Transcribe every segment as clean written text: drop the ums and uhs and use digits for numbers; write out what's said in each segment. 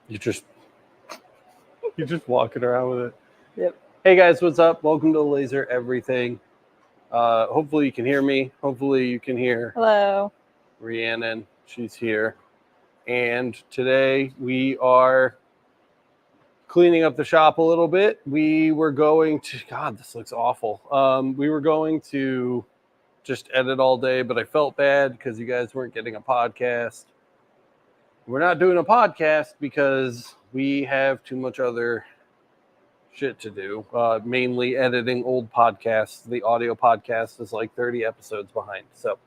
You're just walking around with it. Yep. Hey guys, what's up? Welcome to Laser Everything. Hopefully you can hear me. Hopefully you can hear Hello. Rheannon. She's here. And today we are cleaning up the shop a little bit. We were going to, God, this looks awful. We were going to just edit all day, but I felt bad because you guys weren't getting a podcast. We're not doing a podcast because we have too much other shit to do, mainly editing old podcasts. The audio podcast is like 30 episodes behind. So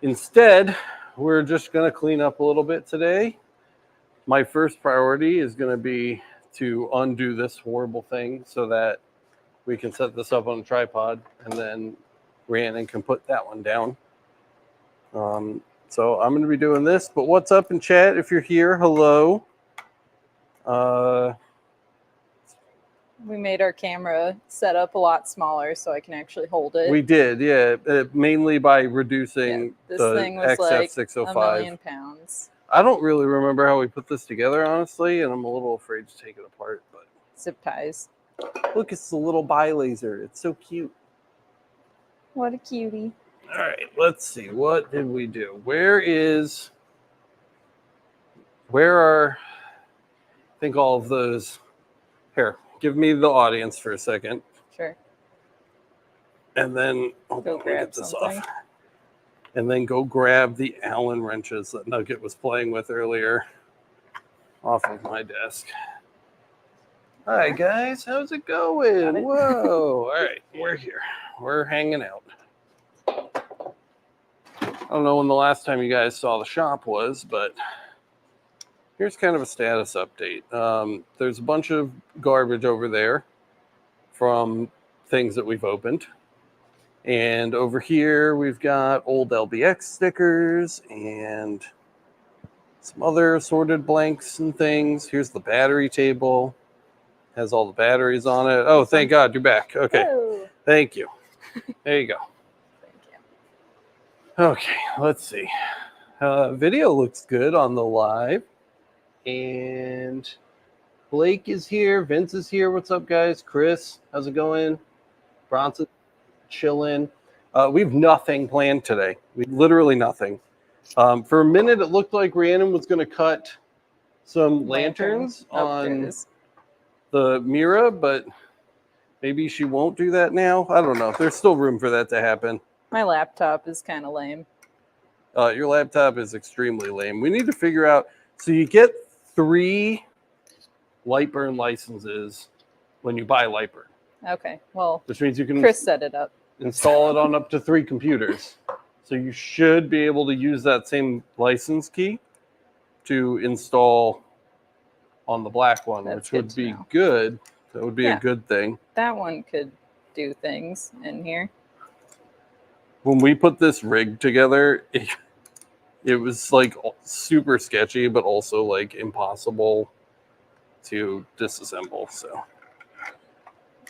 instead, we're just going to clean up a little bit today. My first priority is going to be to undo this horrible thing so that we can set this up on a tripod, and then Rhiannon can put that one down. So I'm going to be doing this, but what's up in chat? If you're here, hello. We made our camera set up a lot smaller so I can actually hold it. We did, yeah, mainly by reducing this the thing was XF605. like a million pounds. I don't really remember how we put this together, honestly, and I'm a little afraid to take it apart. But zip ties. Look, it's the little bi-laser. It's so cute. What a cutie. All right, let's see. What did we do? Where are, I think all of those. Here, give me the audience for a second. Sure. And then go grab this something. off. And then go grab the Allen wrenches that Nugget was playing with earlier off of my desk. Hi, guys. How's it going? Whoa. All right, we're here. We're hanging out. I don't know when the last time you guys saw the shop was, but here's kind of a status update. There's a bunch of garbage over there from things that we've opened. And over here, we've got old LBX stickers and some other assorted blanks and things. Here's the battery table. Has all the batteries on it. Oh, thank God, you're back. Okay. Oh. Thank you. There you go. Thank you. Okay, let's see. Video looks good on the live. And Blake is here. Vince is here. What's up, guys? Chris, how's it going? Bronson, chilling. We have nothing planned today. Literally nothing. For a minute, it looked like Rhiannon was going to cut some lanterns on the Mira, but maybe she won't do that now. I don't know. There's still room for that to happen. My laptop is kind of lame. Your laptop is extremely lame. We need to figure out. So you get 3 Lightburn licenses when you buy Lightburn. Okay, well, which means you can Chris set it up. Install it on up to 3 computers. So you should be able to use that same license key to install on the black one, which would be good. That would be a good thing. That one could do things in here. When we put this rig together, it was like super sketchy, but also like impossible to disassemble. So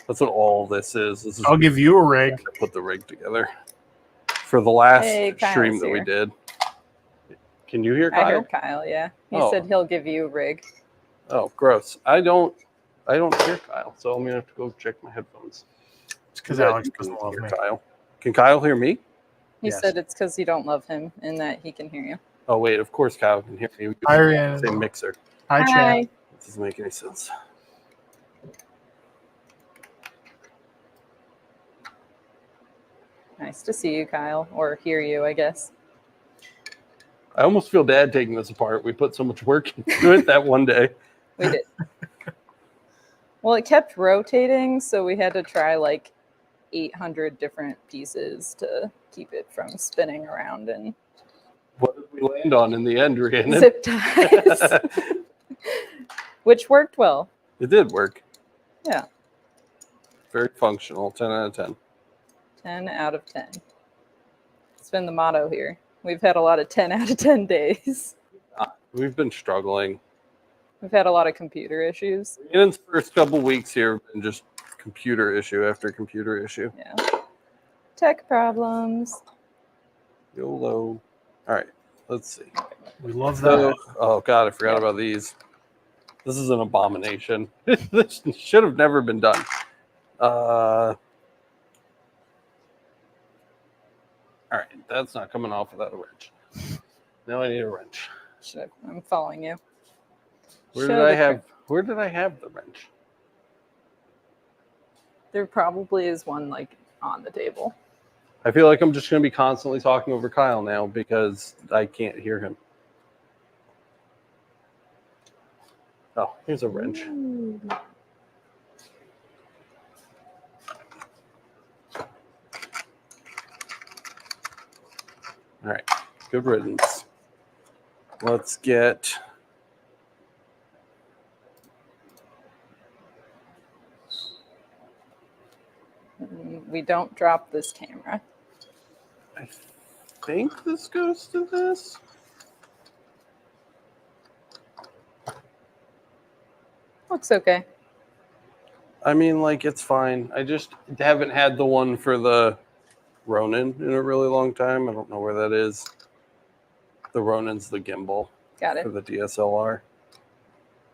that's what all this is. I'll give you a rig. Put the rig together for the last stream that we did. Can you hear Kyle? I heard Kyle, yeah. He said he'll give you a rig. Oh, gross. I don't hear Kyle, so I'm gonna have to go check my headphones. It's because Alex doesn't love me. Kyle. Can Kyle hear me? He said it's because you don't love him and that he can hear you. Oh wait, of course Kyle can hear me. Hi, Rhiannon. Same mixer. Hi, Chad. That doesn't make any sense. Nice to see you, Kyle, or hear you, I guess. I almost feel bad taking this apart. We put so much work into it that one day. We did. Well, it kept rotating, so we had to try like 800 different pieces to keep it from spinning around. And what did we land on in the end, Rhiannon? Zip ties. Which worked well. It did work. Yeah. Very functional. 10 out of 10. 10 out of 10. It's been the motto here. We've had a lot of 10 out of 10 days. We've been struggling. We've had a lot of computer issues. Rhiannon's first couple weeks here have been just computer issue after computer issue. Yeah. Tech problems. YOLO. All right, let's see. We love So, that. oh God, I forgot about these. This is an abomination. This should have never been done. All right, that's not coming off without a wrench. Now I need a wrench. I'm following you. Where Show did I the have? Where did I have the wrench? There probably is one like on the table. I feel like I'm just going to be constantly talking over Kyle now because I can't hear him. Oh, here's a wrench. Ooh. All right, good riddance. Let's get. We don't drop this camera. I think this goes to this. Looks okay. I mean, like, it's fine. I just haven't had the one for the Rheannon in a really long time. I don't know where that is. The Rheannon's the gimbal Got it. for the DSLR.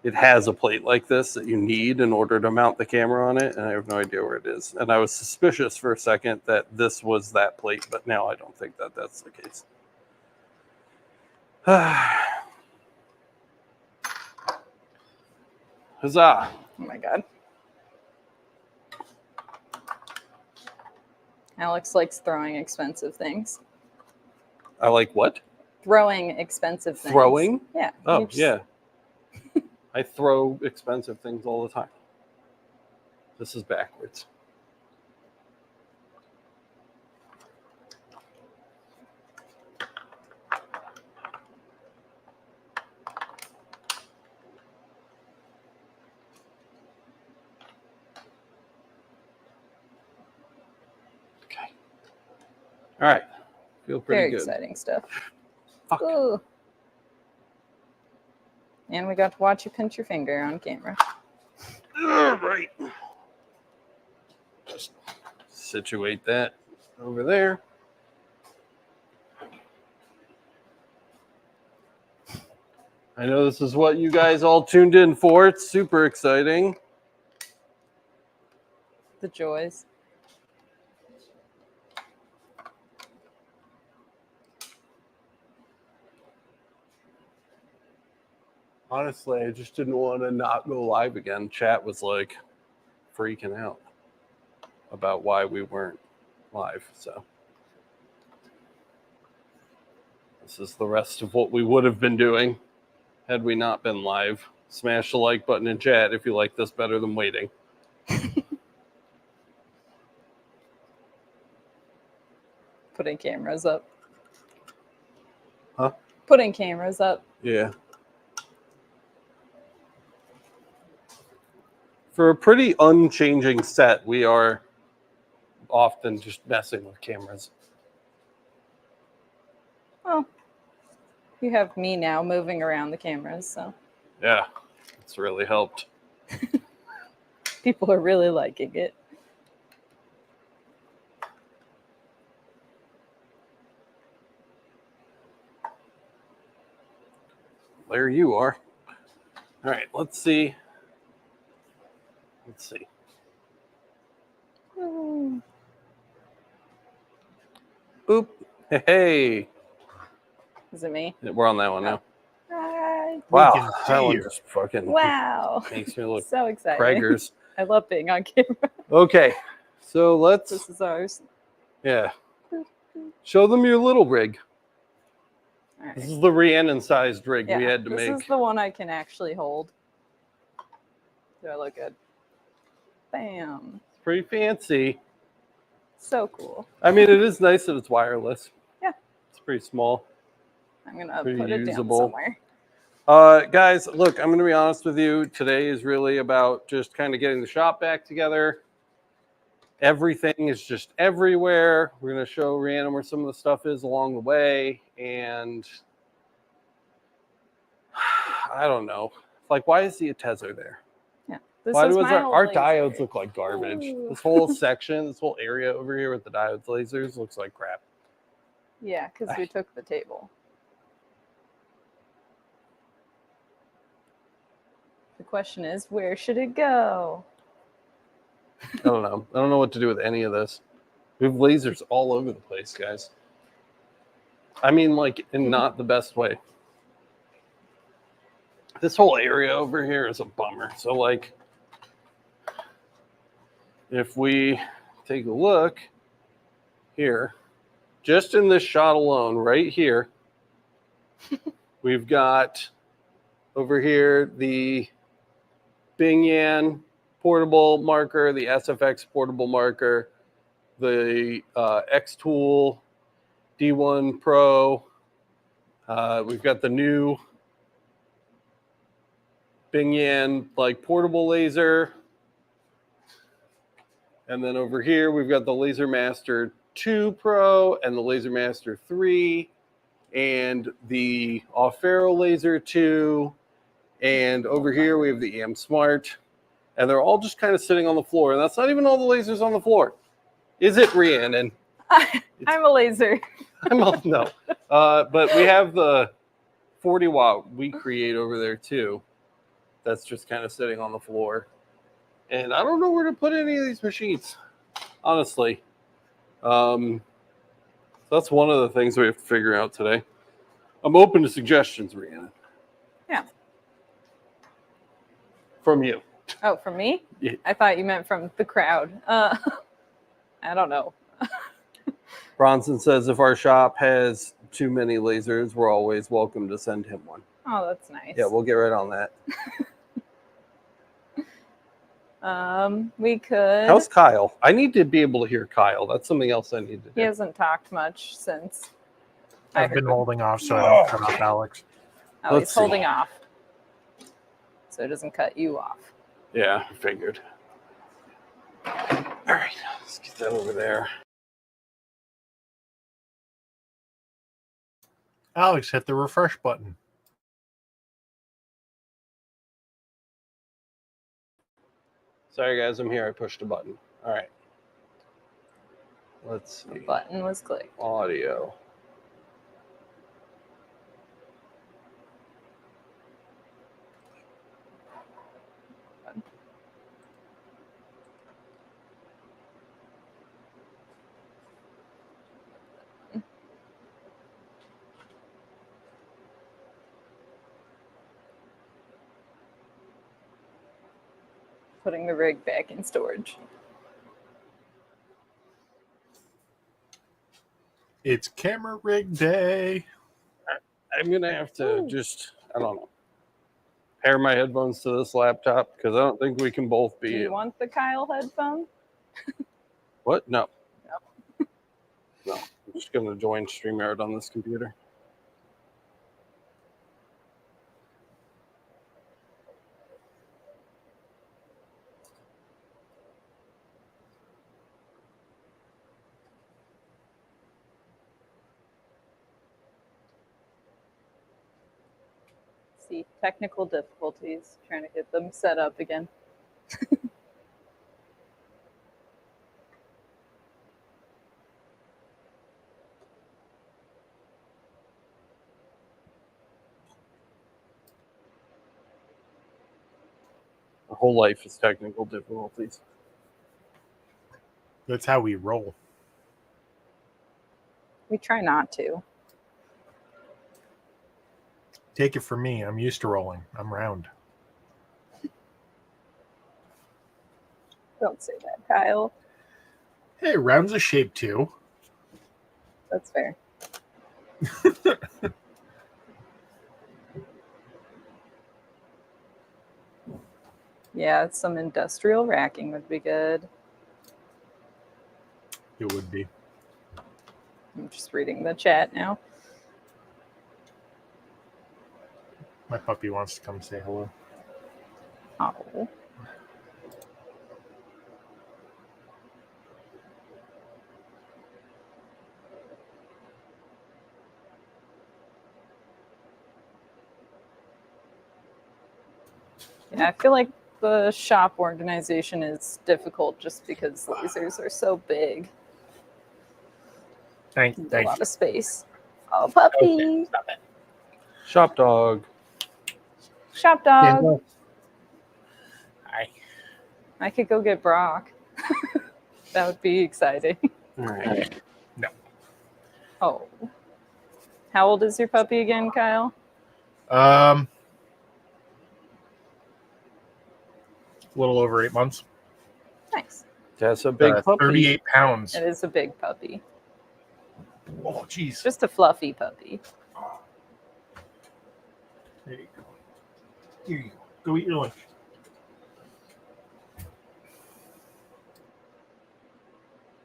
It has a plate like this that you need in order to mount the camera on it, and I have no idea where it is. And I was suspicious for a second that this was that plate, but now I don't think that that's the case. Huzzah! Oh my god. Alex likes throwing expensive things. I like what? Throwing expensive things. Throwing? Yeah. Oh, you just- yeah. I throw expensive things all the time. This is backwards. Okay. All right. Feel pretty Very good. exciting stuff. Fuck. Ooh. And we got to watch you pinch your finger on camera. All right. Just situate that over there. I know this is what you guys all tuned in for. It's super exciting. The joys. Honestly, I just didn't want to not go live again. Chat was like freaking out about why we weren't live. So this is the rest of what we would have been doing had we not been live. Smash the like button in chat if you like this better than waiting. Putting cameras up. Huh? Putting cameras up. Yeah. For a pretty unchanging set, we are often just messing with cameras. Well, you have me now moving around the cameras, so Yeah, it's really helped. people are really liking it. There you are. All right, let's see. Let's see. Ooh. Boop. Hey. Is it me? We're on that one now. Hi. Wow, can that see one you. just fucking Wow. makes me look So exciting. Craigers. I love being on camera. Okay, so let's, This is ours. yeah, show them your little rig. All right. This is the Rheannon sized rig we Yeah, had to this make. is the one I can actually hold. Do I look good? Bam. It's pretty fancy. So cool. I mean, it is nice that it's wireless. Yeah. It's pretty small. I'm going to Pretty put it down usable. somewhere. Guys, look, I'm going to be honest with you. Today is really about just kind of getting the shop back together. Everything is just everywhere. We're going to show Rheannon where some of the stuff is along the way. And I don't know. Like, why is the Atezo there? Yeah. This Why is do my our old diodes laser. look like garbage? Ooh. This whole section, this whole area over here with the diodes lasers looks like crap. Yeah, because we took the table. The question is, where should it go? I don't know. I don't know what to do with any of this. We have lasers all over the place, guys. I mean, like, in not the best way. This whole area over here is a bummer. So, like, if we take a look here, just in this shot alone, right here, we've got over here the Rheannon portable marker, the SFX portable marker, the X-Tool D1 Pro. We've got the new Rheannon like portable laser. And then over here, we've got the Laser Master 2 Pro and the Laser Master 3 and the Off-Ferro Laser 2. And over here, we have the AM Smart. And they're all just kind of sitting on the floor. And that's not even all the lasers on the floor. Is it, Rheannon? I'm a laser. No. But we have the 40-watt We Create over there, too. That's just kind of sitting on the floor. And I don't know where to put any of these machines, honestly. That's one of the things we have to figure out today. I'm open to suggestions, Rheannon. Yeah. From you. Oh, from me? Yeah. I thought you meant from the crowd. I don't know. Bronson says if our shop has too many lasers, we're always welcome to send him one. Oh, that's nice. Yeah, we'll get right on that. We could. How's Kyle? I need to be able to hear Kyle. That's something else I need to do. He hasn't talked much since. I've been holding off so I don't cut off Alex. Oh, Let's he's see. holding off. So it doesn't cut you off. Yeah, I figured. All right, let's get that over there. Alex, hit the refresh button. Sorry, guys, I'm here. I pushed a button. All right. Let's The see. button was clicked. Audio. Putting the rig back in storage. It's camera rig day. I'm going to have to just, I don't know, pair my headphones to this laptop because I don't think we can both Do be. you want the Kyle headphone? What? No. No. No. I'm just going to join StreamYard on this computer. See, technical difficulties. Trying to get them set up again. My whole life is technical difficulties. That's how we roll. We try not to. Take it from me. I'm used to rolling. I'm round. Don't say that, Kyle. Hey, round's a shape too. That's fair. Yeah, some industrial racking would be good. It would be. I'm just reading the chat now. My puppy wants to come say hello. Oh. Yeah, I feel like the shop organization is difficult just because lasers are so big. Thank A you. lot of space. Oh, puppy. Okay, stop it. Shop dog. Shop dog. I could go get Brock. That would be exciting. All right. Oh. How old is your puppy again, Kyle? A little over 8 months. Nice. That's a big puppy. 38 pounds. It is a big puppy. Oh, jeez. Just a fluffy puppy. There you go. Here you go. Go eat your lunch.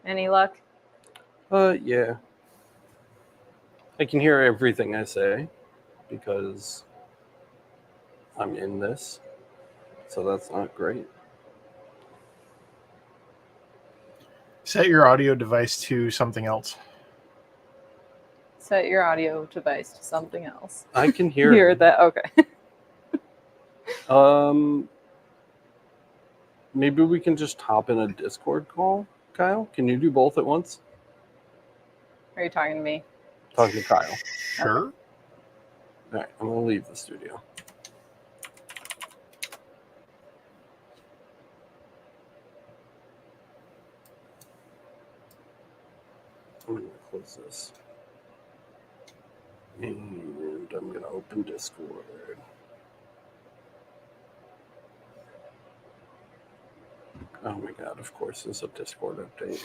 Any luck? Yeah. I can hear everything I say because I'm in this. So that's not great. Set your audio device to something else. Set your audio device to something else. I can hear Hear that? Okay. Maybe we can just hop in a Discord call, Kyle. Can you do both at once? Are you talking to me? Talking to Kyle. Sure. All right, I'm gonna leave the studio. I'm gonna close this. And I'm gonna open Discord. Oh my god, of course there's a Discord update.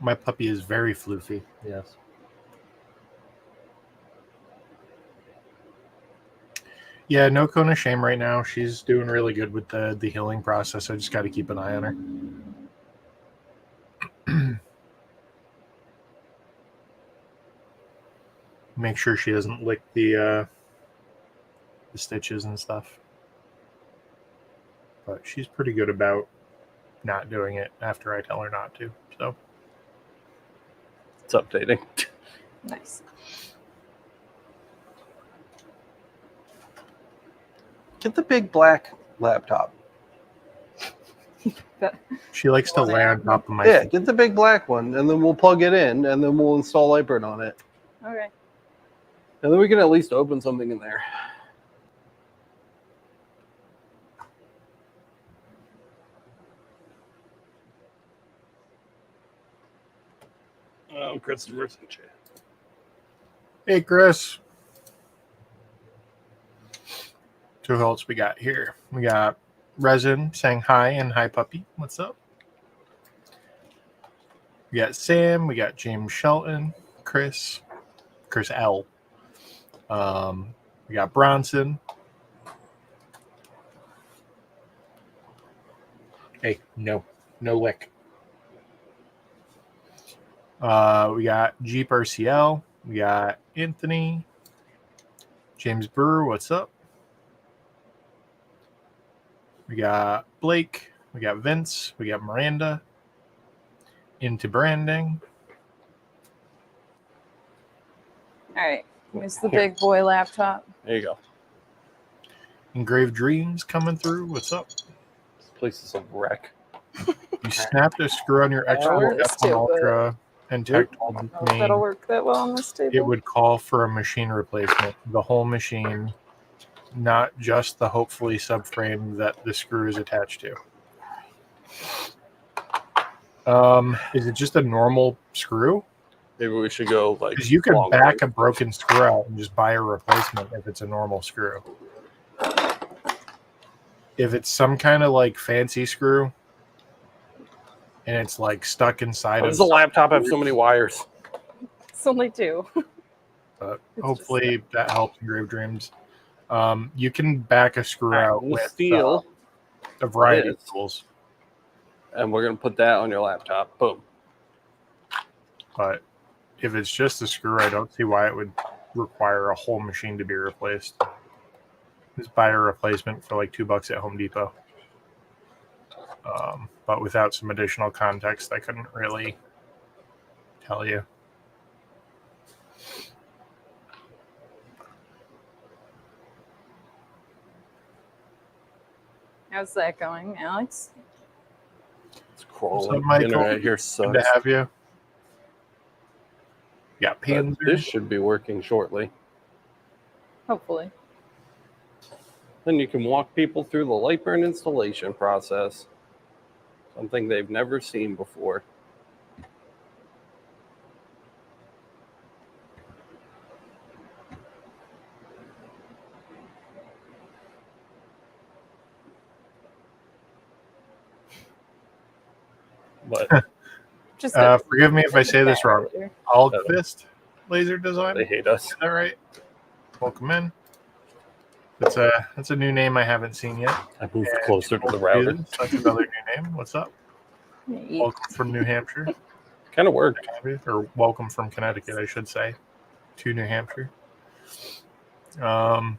My puppy is very floofy. Yes. Yeah, no cone of shame right now. She's doing really good with the healing process. I just got to keep an eye on her. Make sure she doesn't lick the stitches and stuff. But she's pretty good about not doing it after I tell her not to. So It's updating. Nice. Get the big black laptop. she likes to lay on top of my Yeah, feet. get the big black one, and then we'll plug it in, and then we'll install Lightburn on it. Okay. And then we can at least open something in there. Oh, Christopher's in chat. Hey, Chris. So who else we got here? We got Resin saying hi and hi, puppy. What's up? We got Sam. We got James Shelton. Chris L. We got Bronson. Hey, no lick. We got Jeep RCL. We got Anthony. James Brewer, what's up? We got Blake. We got Vince. We got Miranda. Into branding. All right. Here's the big boy laptop. There you go. Engraved Dreams coming through. What's up? This place is a wreck. You snapped a screw on your extra Let's F1 do it. Ultra and tech told I don't know if that'll me work that well on this table. it would call for a machine replacement. The whole machine, not just the hopefully subframe that the screw is attached to. Is it just a normal screw? Maybe we should go like. Because you could long back way. a broken screw out and just buy a replacement if it's a normal screw. If it's some kind of like fancy screw and it's like stuck inside Why of does the laptop have so many wires? It's only two. but It's hopefully that helps Engraved Dreams. You can back a screw out We'll with steal a variety of this. tools, and we're gonna put that on your laptop. Boom. but if it's just a screw, I don't see why it would require a whole machine to be replaced. Just buy a replacement for like $2 at Home Depot. But without some additional context, I couldn't really tell you. How's that going, Alex? It's crawling. up, Michael? Internet here Good sucks. to have you. Yeah, But Panzer. this should be working shortly. Hopefully. Then you can walk people through the Lightburn installation process. Something they've never seen before. But Just forgive me if I say this wrong. Alkvist laser design. they hate us. Is that right? Welcome in. That's a new name I haven't seen yet. I moved closer to the router. That's another new name. What's up? Neat. Welcome from New Hampshire. Kind of worked. Or welcome from Connecticut, I should say, to New Hampshire. I'm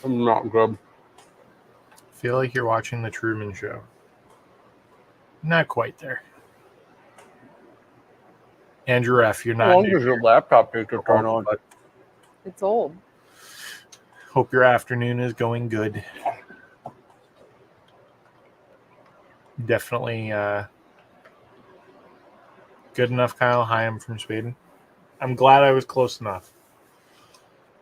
not good. Feel like you're watching the Truman Show. Not quite there. Andrew F., you're How not long new. does your laptop take to turn on? It's old. Hope your afternoon is going good. Definitely good enough, Kyle. Hi, I'm from Sweden. I'm glad I was close enough.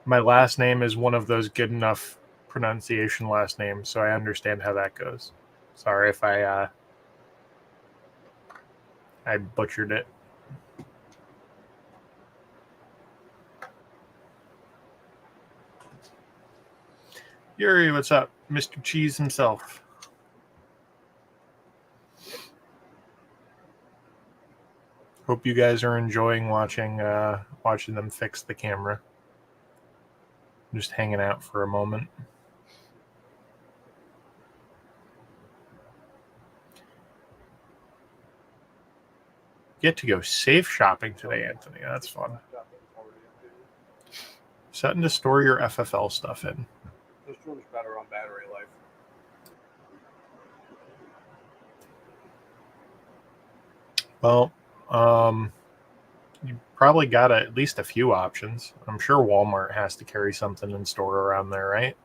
My last name is one of those good enough pronunciation last names, so I understand how that goes. Sorry if I butchered it. Yuri, what's up? Mr. Cheese himself. Hope you guys are enjoying watching them fix the camera. Just hanging out for a moment. Get to go safe shopping today, Anthony. That's fun. Setting to store your FFL stuff in. This one's better on battery life. Well, you probably got at least a few options. I'm sure Walmart has to carry something in store around there, right?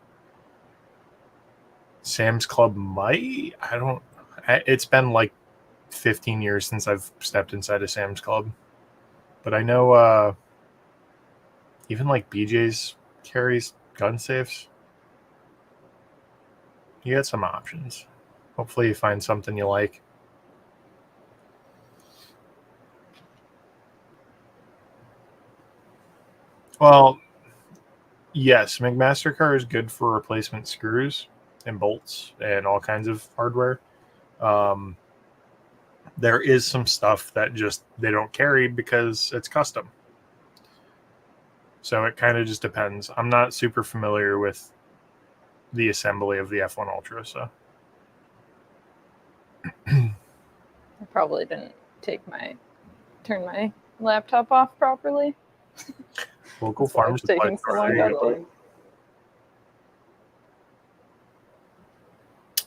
Sam's Club might. It's been like 15 years since I've stepped inside a Sam's Club. But I know even like BJ's carries gun safes. You got some options. Hopefully you find something you like. Well, yes, McMaster-Carr is good for replacement screws and bolts and all kinds of hardware. There is some stuff that just they don't carry because it's custom. So it kind of just depends. I'm not super familiar with the assembly of the F1 Ultra, so. I probably didn't turn my laptop off properly. Local That's why farm it's supply taking so store. long There to you go. update.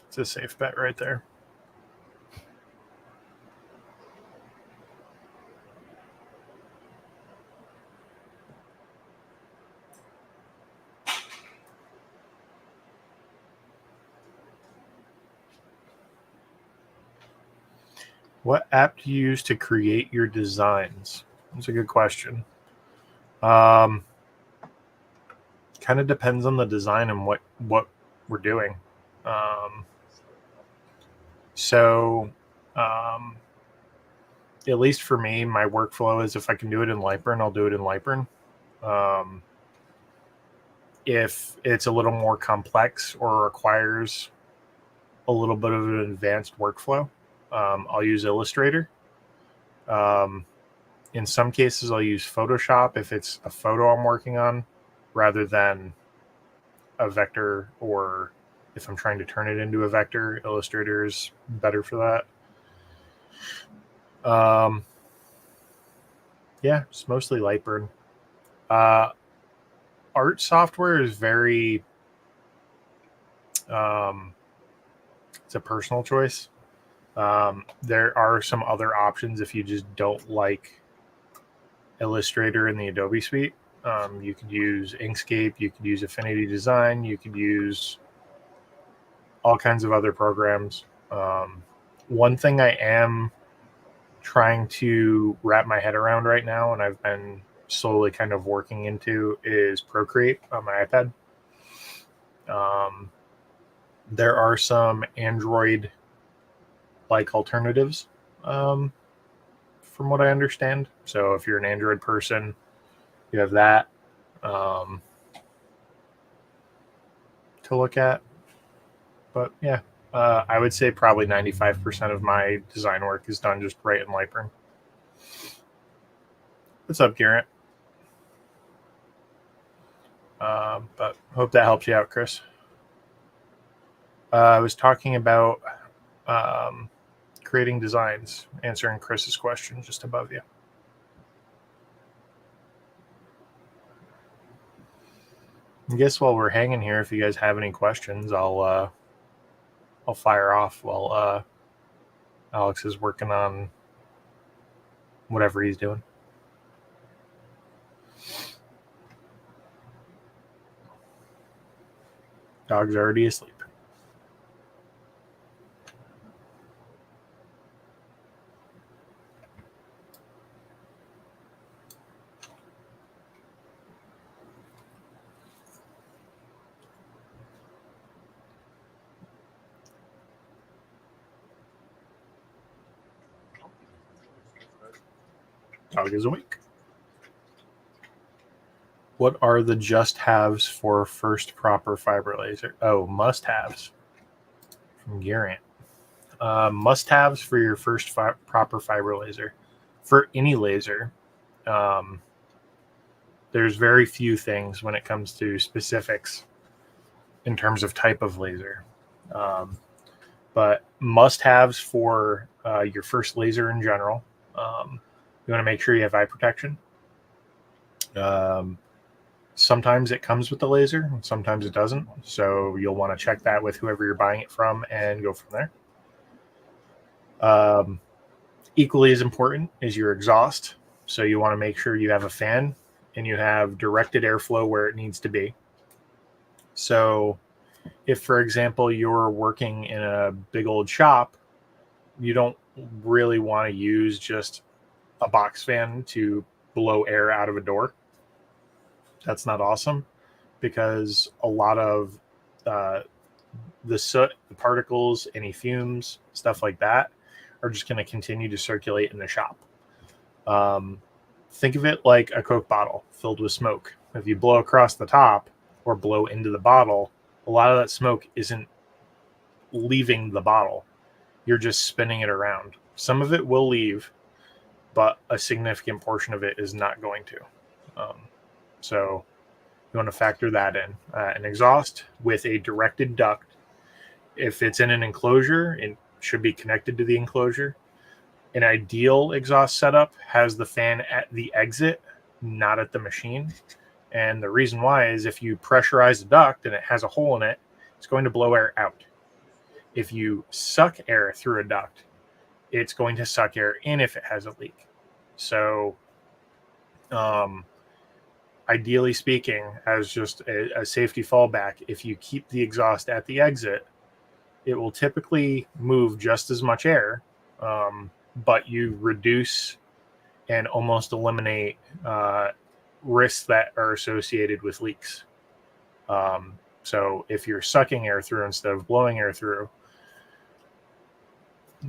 It's a safe bet right there. What app do you use to create your designs? That's a good question. Kind of depends on the design and what we're doing. At least for me, my workflow is if I can do it in Lightburn, I'll do it in Lightburn. If it's a little more complex or requires a little bit of an advanced workflow, I'll use Illustrator. In some cases, I'll use Photoshop if it's a photo I'm working on rather than a vector, or if I'm trying to turn it into a vector, Illustrator is better for that. Yeah, it's mostly Lightburn. Art software is very it's a personal choice. There are some other options if you just don't like Illustrator in the Adobe suite. You could use Inkscape, you could use Affinity Design, you could use all kinds of other programs. One thing I am trying to wrap my head around right now, and I've been slowly kind of working into, is Procreate on my iPad. There are some Android-like alternatives, from what I understand. So if you're an Android person, you have that to look at. But yeah, I would say probably 95% of my design work is done just right in Lightroom. What's up, Garrett? But hope that helps you out, Chris. I was talking about creating designs, answering Chris's question just above you. I guess while we're hanging here, if you guys have any questions, I'll fire off while Alex is working on whatever he's doing. Dog's already asleep. Dog is awake. What are the just-haves for first proper fiber laser? Oh, must-haves from Garrett. Must-haves for your first proper fiber laser. For any laser, there's very few things when it comes to specifics in terms of type of laser. But must-haves for your first laser in general. You want to make sure you have eye protection. Sometimes it comes with the laser, and sometimes it doesn't. So you'll want to check that with whoever you're buying it from and go from there. Equally as important is your exhaust. So you want to make sure you have a fan and you have directed airflow where it needs to be. So if, for example, you're working in a big old shop, you don't really want to use just a box fan to blow air out of a door. That's not awesome, because a lot of the soot, the particles, any fumes, stuff like that are just going to continue to circulate in the shop. Think of it like a Coke bottle filled with smoke. If you blow across the top or blow into the bottle, a lot of that smoke isn't leaving the bottle. You're just spinning it around. Some of it will leave, but a significant portion of it is not going to. So you want to factor that in. An exhaust with a directed duct. If it's in an enclosure, it should be connected to the enclosure. An ideal exhaust setup has the fan at the exit, not at the machine. And the reason why is if you pressurize the duct and it has a hole in it, it's going to blow air out. If you suck air through a duct, it's going to suck air in if it has a leak. So, ideally speaking, as just a safety fallback, if you keep the exhaust at the exit, it will typically move just as much air, but you reduce and almost eliminate risks that are associated with leaks. So if you're sucking air through instead of blowing air through,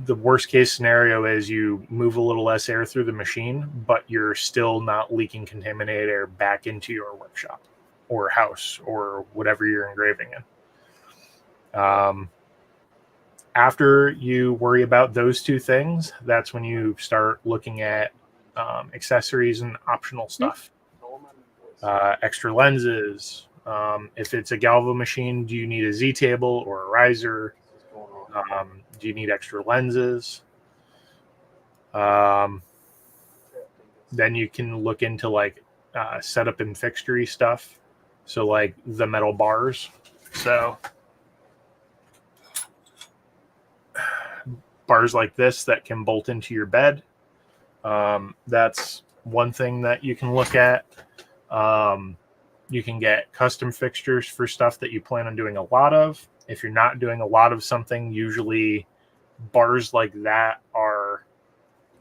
the worst case scenario is you move a little less air through the machine, but you're still not leaking contaminated air back into your workshop or house or whatever you're engraving in. After you worry about those two things, that's when you start looking at accessories and optional stuff. Extra lenses. If it's a galvo machine, do you need a Z-table or a riser? Do you need extra lenses? Then you can look into like setup and fixture stuff. So like the metal bars. So bars like this that can bolt into your bed. That's one thing that you can look at. You can get custom fixtures for stuff that you plan on doing a lot of. If you're not doing a lot of something, usually bars like that are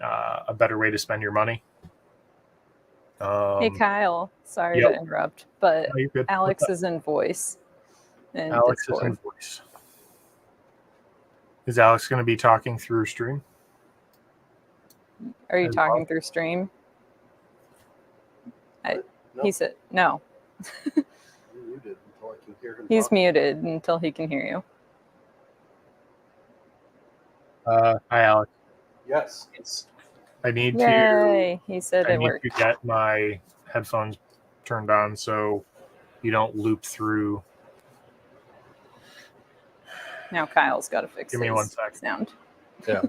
a better way to spend your money. Hey, Kyle. Sorry to interrupt, but you're good. Alex is in voice. in Alex is in Discord. voice. Is Alex going to be talking through stream? Are you as talking well? through stream? No. He said no. You're muted until I can hear him He's talk. muted until he can hear you. Hi, Alex. Yes. I need Yay! He said to. I it need worked. to get my headphones turned on so you don't loop through. Now Kyle's got to fix Give me his 1 sec. sound. Yeah.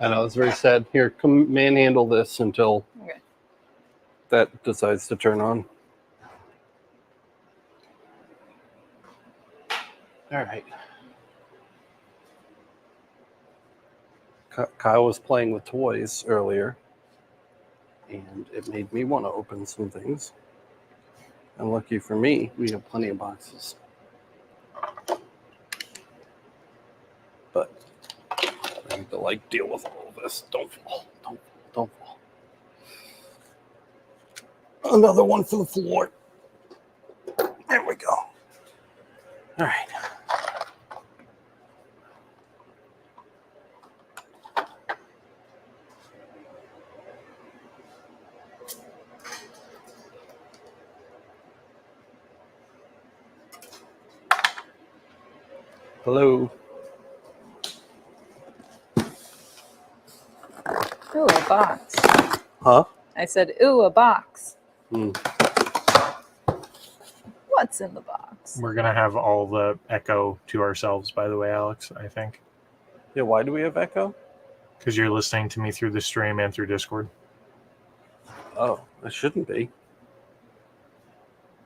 I know, it's very sad. Here, come manhandle this until Okay. that decides to turn on. All right. Kyle was playing with toys earlier, and it made me want to open some things. And lucky for me, we have plenty of boxes. But I need to deal with all of this. Don't fall. Don't fall. Another one for the floor. There we go. All right. Hello. Ooh, a box. Huh? I said, ooh, a box. Hmm. What's in the box? We're going to have all the echo to ourselves, by the way, Alex, I think. Yeah, why do we have echo? Because you're listening to me through the stream and through Discord. Oh, it shouldn't be.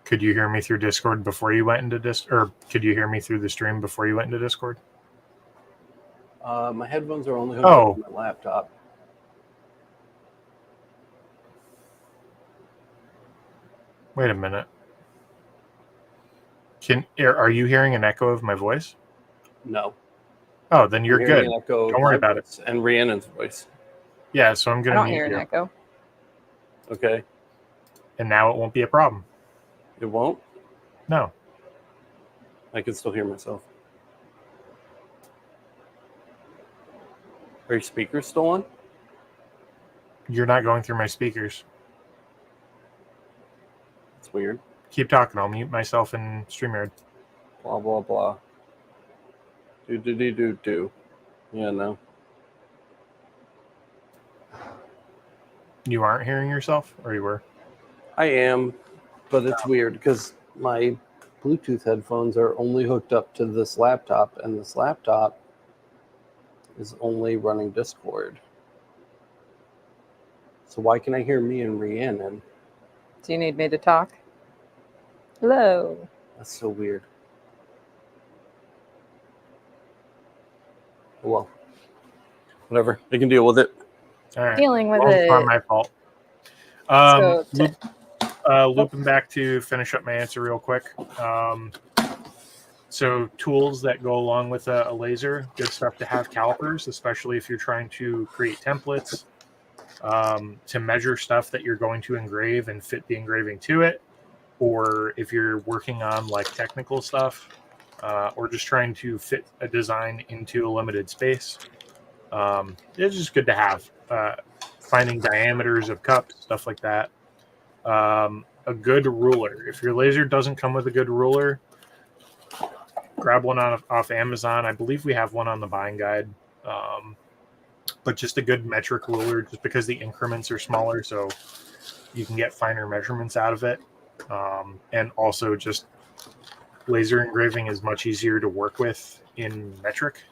Could you hear me through Discord before you went into or could you hear me through the stream before you went into Discord? My headphones are only hooked up to my laptop. Wait a minute. Are you hearing an echo of my voice? No. Oh, then you're I'm hearing good. an echo Don't worry of my about it. voice and Rhiannon's voice. Yeah, so I'm I going to don't mute hear an you. echo. Okay. And now it won't be a problem. It won't? No. I can still hear myself. Are your speakers still on? You're not going through my speakers. It's weird. Keep talking. I'll mute myself in StreamYard. Blah, blah, blah. Do. Yeah, no. You aren't hearing yourself? Or you were? I am, but it's weird because my Bluetooth headphones are only hooked up to this laptop, and this laptop is only running Discord. So why can I hear me and Rhiannon? Do you need me to talk? Hello. That's so weird. Well, whatever. I can deal with it. All right. Dealing with Well, it's not it. my fault. Looping back to finish up my answer real quick. So tools that go along with a laser, good stuff to have. Calipers, especially if you're trying to create templates, to measure stuff that you're going to engrave and fit the engraving to it, or if you're working on technical stuff, or just trying to fit a design into a limited space. It's just good to have. Finding diameters of cups, stuff like that. A good ruler. If your laser doesn't come with a good ruler, grab one off Amazon. I believe we have one on the buying guide. But just a good metric ruler, just because the increments are smaller, so you can get finer measurements out of it. And also just laser engraving is much easier to work with in metric.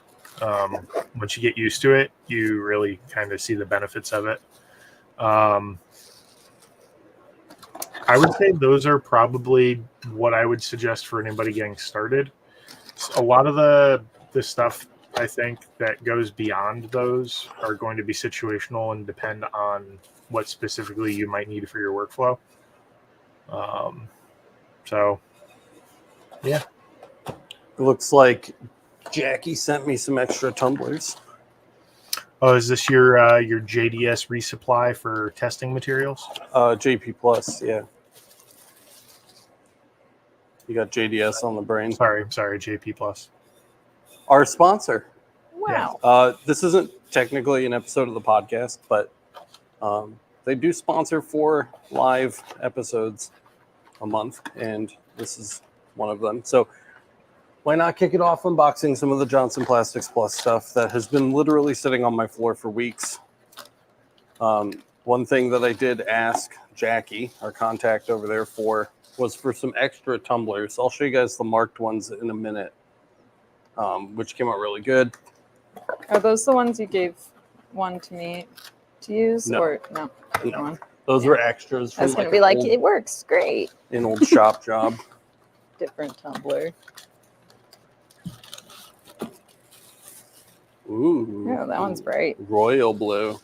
Once you get used to it, you really kind of see the benefits of it. I would say those are probably what I would suggest for anybody getting started. A lot of the stuff, I think, that goes beyond those are going to be situational and depend on what specifically you might need for your workflow. So, yeah. It looks like Jackie sent me some extra tumblers. Oh, is this your JDS resupply for testing materials? JP Plus, yeah. You got JDS on the brain. Sorry, JP Plus. Our sponsor. Wow. This isn't technically an episode of the podcast, but they do sponsor 4 live episodes a month, and this is one of them. So why not kick it off unboxing some of the Johnson Plastics Plus stuff that has been literally sitting on my floor for weeks. One thing that I did ask Jackie, our contact over there, was for some extra tumblers. I'll show you guys the marked ones in a minute, which came out really good. Are those the ones you gave one to me to use? No. Or no? No. Those were extras. I was going to be like, it works great. An old shop job. Different tumbler. Ooh. Yeah, that one's bright. Royal blue.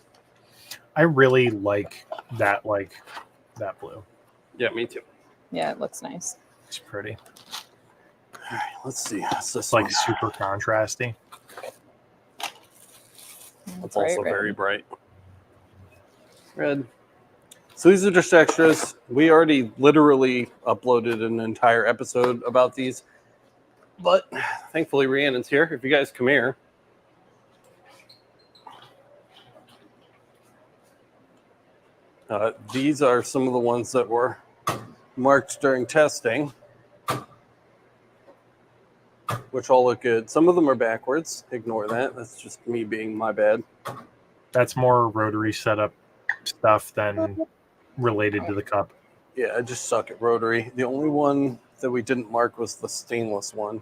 I really like that blue. Yeah, me too. Yeah, it looks nice. It's pretty. All right, let's see. It's It's like super contrasty. It's also very bright. Red. So these are just extras. We already literally uploaded an entire episode about these. But thankfully Rheannon's here. If you guys come here. These are some of the ones that were marked during testing, which all look good. Some of them are backwards. Ignore that. That's just me being my bad. That's more rotary setup stuff than related to the cup. Yeah, I just suck at rotary. The only one that we didn't mark was the stainless one,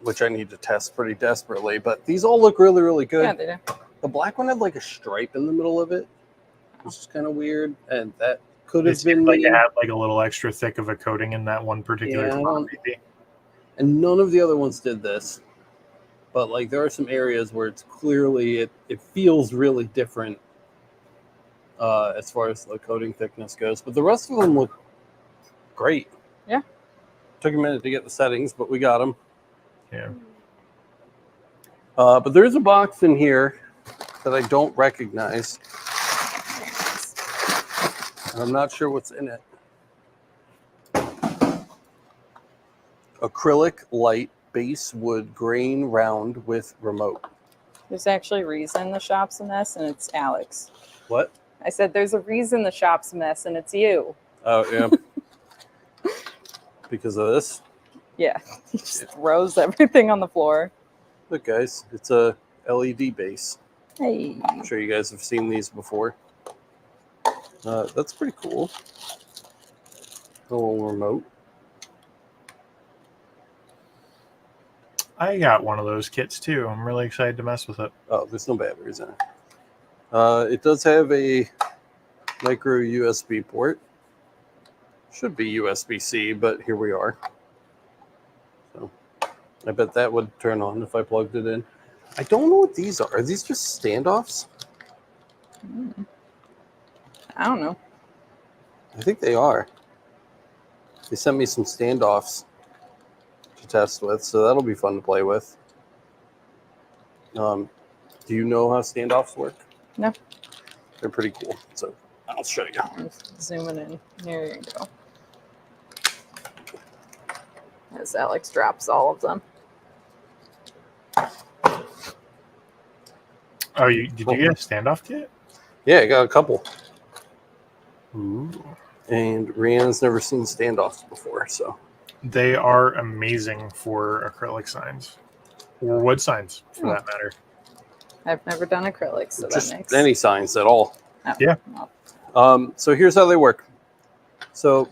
which I need to test pretty desperately. But these all look really, really good. Yeah, they do. The black one had like a stripe in the middle of it, which is kind of weird. And that could have been like it had like a little extra thick of a coating in that one particular commodity. And none of the other ones did this. But like there are some areas where it's clearly it feels really different as far as the coating thickness goes. But the rest of them look great. Yeah. Took a minute to get the settings, but we got them. Yeah. But there's a box in here that I don't recognize. I'm not sure what's in it. Acrylic light base wood grain round with remote. There's actually a reason the shop's a mess, and it's Alex. What? I said there's a reason the shop's a mess, and it's you. Oh, yeah. Because of this? Yeah. He just throws everything on the floor. Look, guys, it's a LED base. Hey. I'm sure you guys have seen these before. That's pretty cool. A little remote. I got one of those kits too. I'm really excited to mess with it. Oh, there's no batteries in it. It does have a micro USB port. Should be USB-C, but here we are. So I bet that would turn on if I plugged it in. I don't know what these are. Are these just standoffs? I don't know. I think they are. They sent me some standoffs to test with, so that'll be fun to play with. Do you know how standoffs work? No. They're pretty cool. So I'll show you. I'm zooming in. Here you go. As Alex drops all of them. Oh, did you get a standoff kit? Yeah, I got a couple. Ooh. And Rheannon's never seen standoffs before, so. They are amazing for acrylic signs. Or wood signs, for that matter. I've never done acrylics, so Just that makes any signs at all. Oh, Yeah. well, So here's how they work. So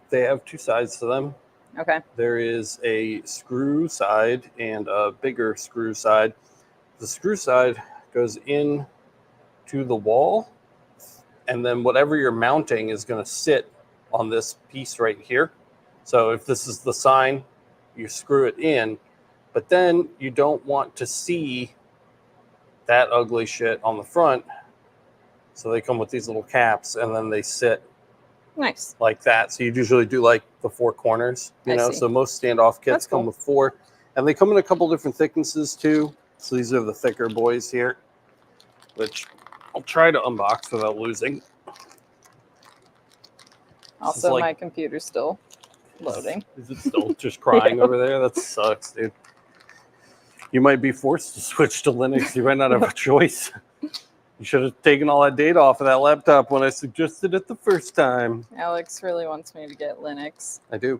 they have 2 sides to them. okay. There is a screw side and a bigger screw side. The screw side goes in to the wall, and then whatever you're mounting is going to sit on this piece right here. So if this is the sign, you screw it in, but then you don't want to see that ugly shit on the front. So they come with these little caps, and then they sit Nice. like that. So you usually do like the 4 corners, you I know. see. So most standoff kits That's come cool. with 4, And they come in a couple different thicknesses too. So these are the thicker boys here, which I'll try to unbox without losing. Also, like- my computer's still loading. Is it still just crying over there? That sucks, dude. You might be forced to switch to Linux. You might not have a choice. You should have taken all that data off of that laptop when I suggested it the first time. Alex really wants me to get Linux. I do.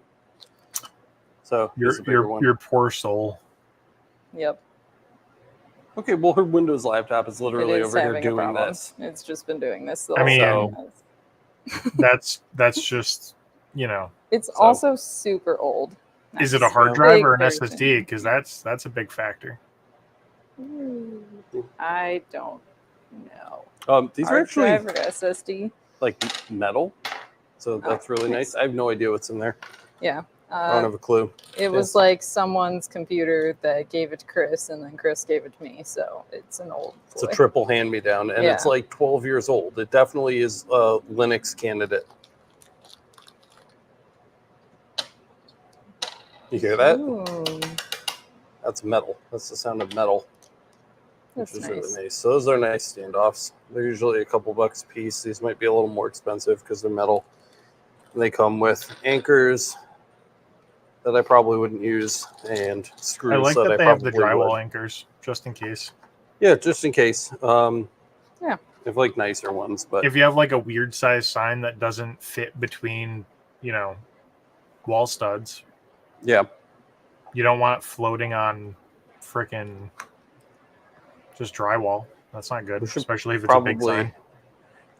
So here's a bigger one. Your poor soul. Yep. Okay, well, her Windows laptop is literally It is over here having a doing problem. this. It's just been doing this the I whole mean, time. That's just, you know. It's also super old. Is it a That's hard Yeah. drive big or an version. SSD? Because that's a big factor. I don't know. These are Hard actually drive or SSD? like metal, so that's really nice. I have no idea what's in there. Yeah. I don't have a clue. It was like someone's computer that gave it to Chris, and then Chris gave it to me. So it's an old It's a boy. triple hand-me-down, and it's Yeah. like 12 years old. It definitely is a Linux candidate. You hear that? Ooh, That's metal. That's the sound of metal, which that's is nice. really nice. So those are nice standoffs. They're usually a couple bucks a piece. These might be a little more expensive because they're metal. And they come with anchors that I probably wouldn't use and screws I like that that I they have the probably drywall would. anchors, just in case. Yeah, just in case. Yeah. If like nicer ones, but If you have like a weird size sign that doesn't fit between, you know, wall studs, yeah. you don't want it floating on frickin' just drywall. That's not good, We should especially if it's a big probably sign.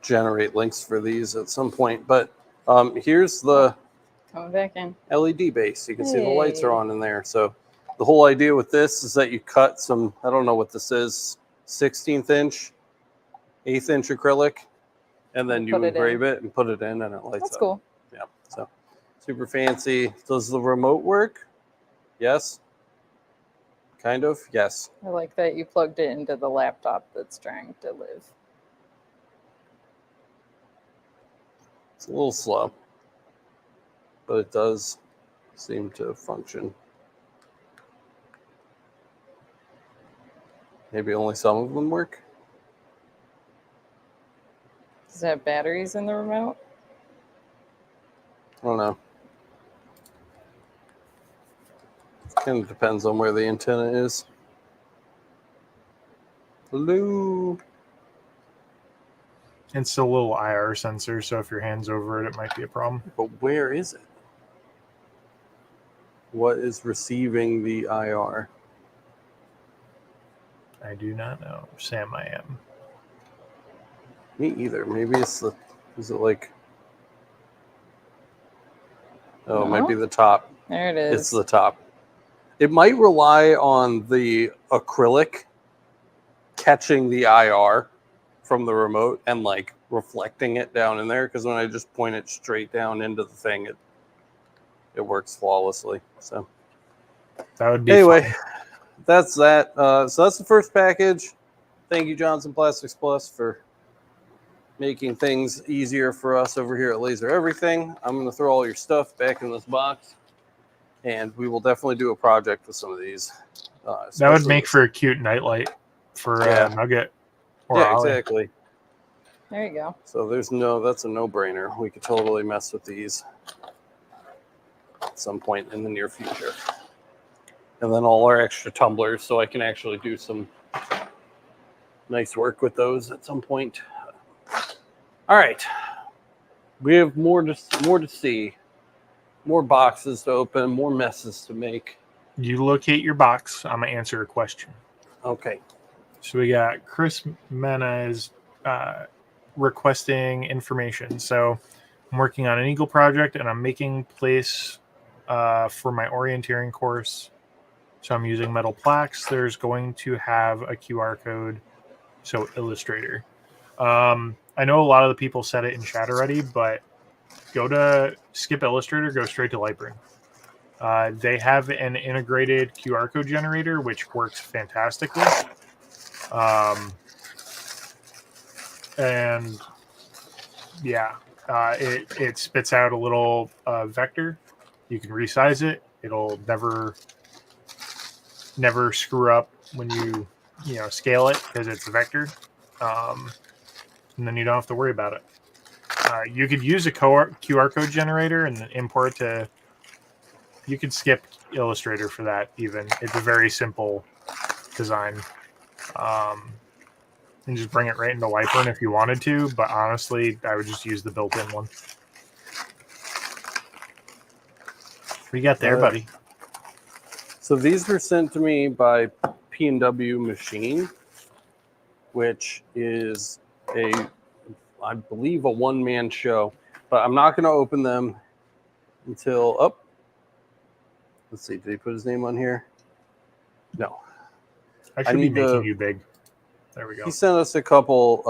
generate links for these at some point. But here's the Coming back in. LED base. You can see the lights are Hey. on in there. So the whole idea with this is that you cut some, I don't know what this is, 16th inch, 1/8 inch acrylic, and then And you put it in. engrave it and put it in and it lights That's up. cool. Yeah, so super fancy. Does the remote work? Yes. Kind of, yes. I like that you plugged it into the laptop that's trying to live. It's a little slow, but it does seem to function. Maybe only some of them work. Does it have batteries in the remote? I don't know. Kind of depends on where the antenna is. Hello. It's a little IR sensor, so if your hand's over it, it might be a problem. But where is it? What is receiving the IR? I do not know. Sam, I am. Me either. Maybe it's the. Is it like? Oh, it might be the top. There it is. It's the top. It might rely on the acrylic catching the IR from the remote and like reflecting it down in there, because when I just point it straight down into the thing, it works flawlessly. So That would be anyway, fun. that's that. So that's the first package. Thank you, Johnson Plastics Plus, for making things easier for us over here at Laser Everything. I'm going to throw all your stuff back in this box, and we will definitely do a project with some of these. That would especially make with- for a cute nightlight for Yeah. Nugget or yeah, Ollie. exactly. There you go. So that's a no-brainer. We could totally mess with these at some point in the near future. And then all our extra tumblers, so I can actually do some nice work with those at some point. All right. We have more to see, more boxes to open, more messes to make. You locate your box. I'm going to answer a question. Okay. So we got Chris Menez requesting information. So I'm working on an Eagle project, and I'm making place for my orienteering course. So I'm using metal plaques. There's going to have a QR code. So Illustrator. I know a lot of the people said it in chat already, but skip Illustrator, go straight to Lightroom. They have an integrated QR code generator, which works fantastically. And yeah, it spits out a little vector. You can resize it. It'll never never screw up when you scale it because it's a vector, and then you don't have to worry about it. You could use a QR code generator and then import to. You could skip Illustrator for that. Even it's a very simple design, and just bring it right into Lightroom if you wanted to. But honestly, I would just use the built-in one. What you got there, buddy? So these were sent to me by P&W Machine, which is I believe, a one-man show. But I'm not going to open them until let's see. Did he put his name on here? No. I should be making you big. There we go. He sent us a couple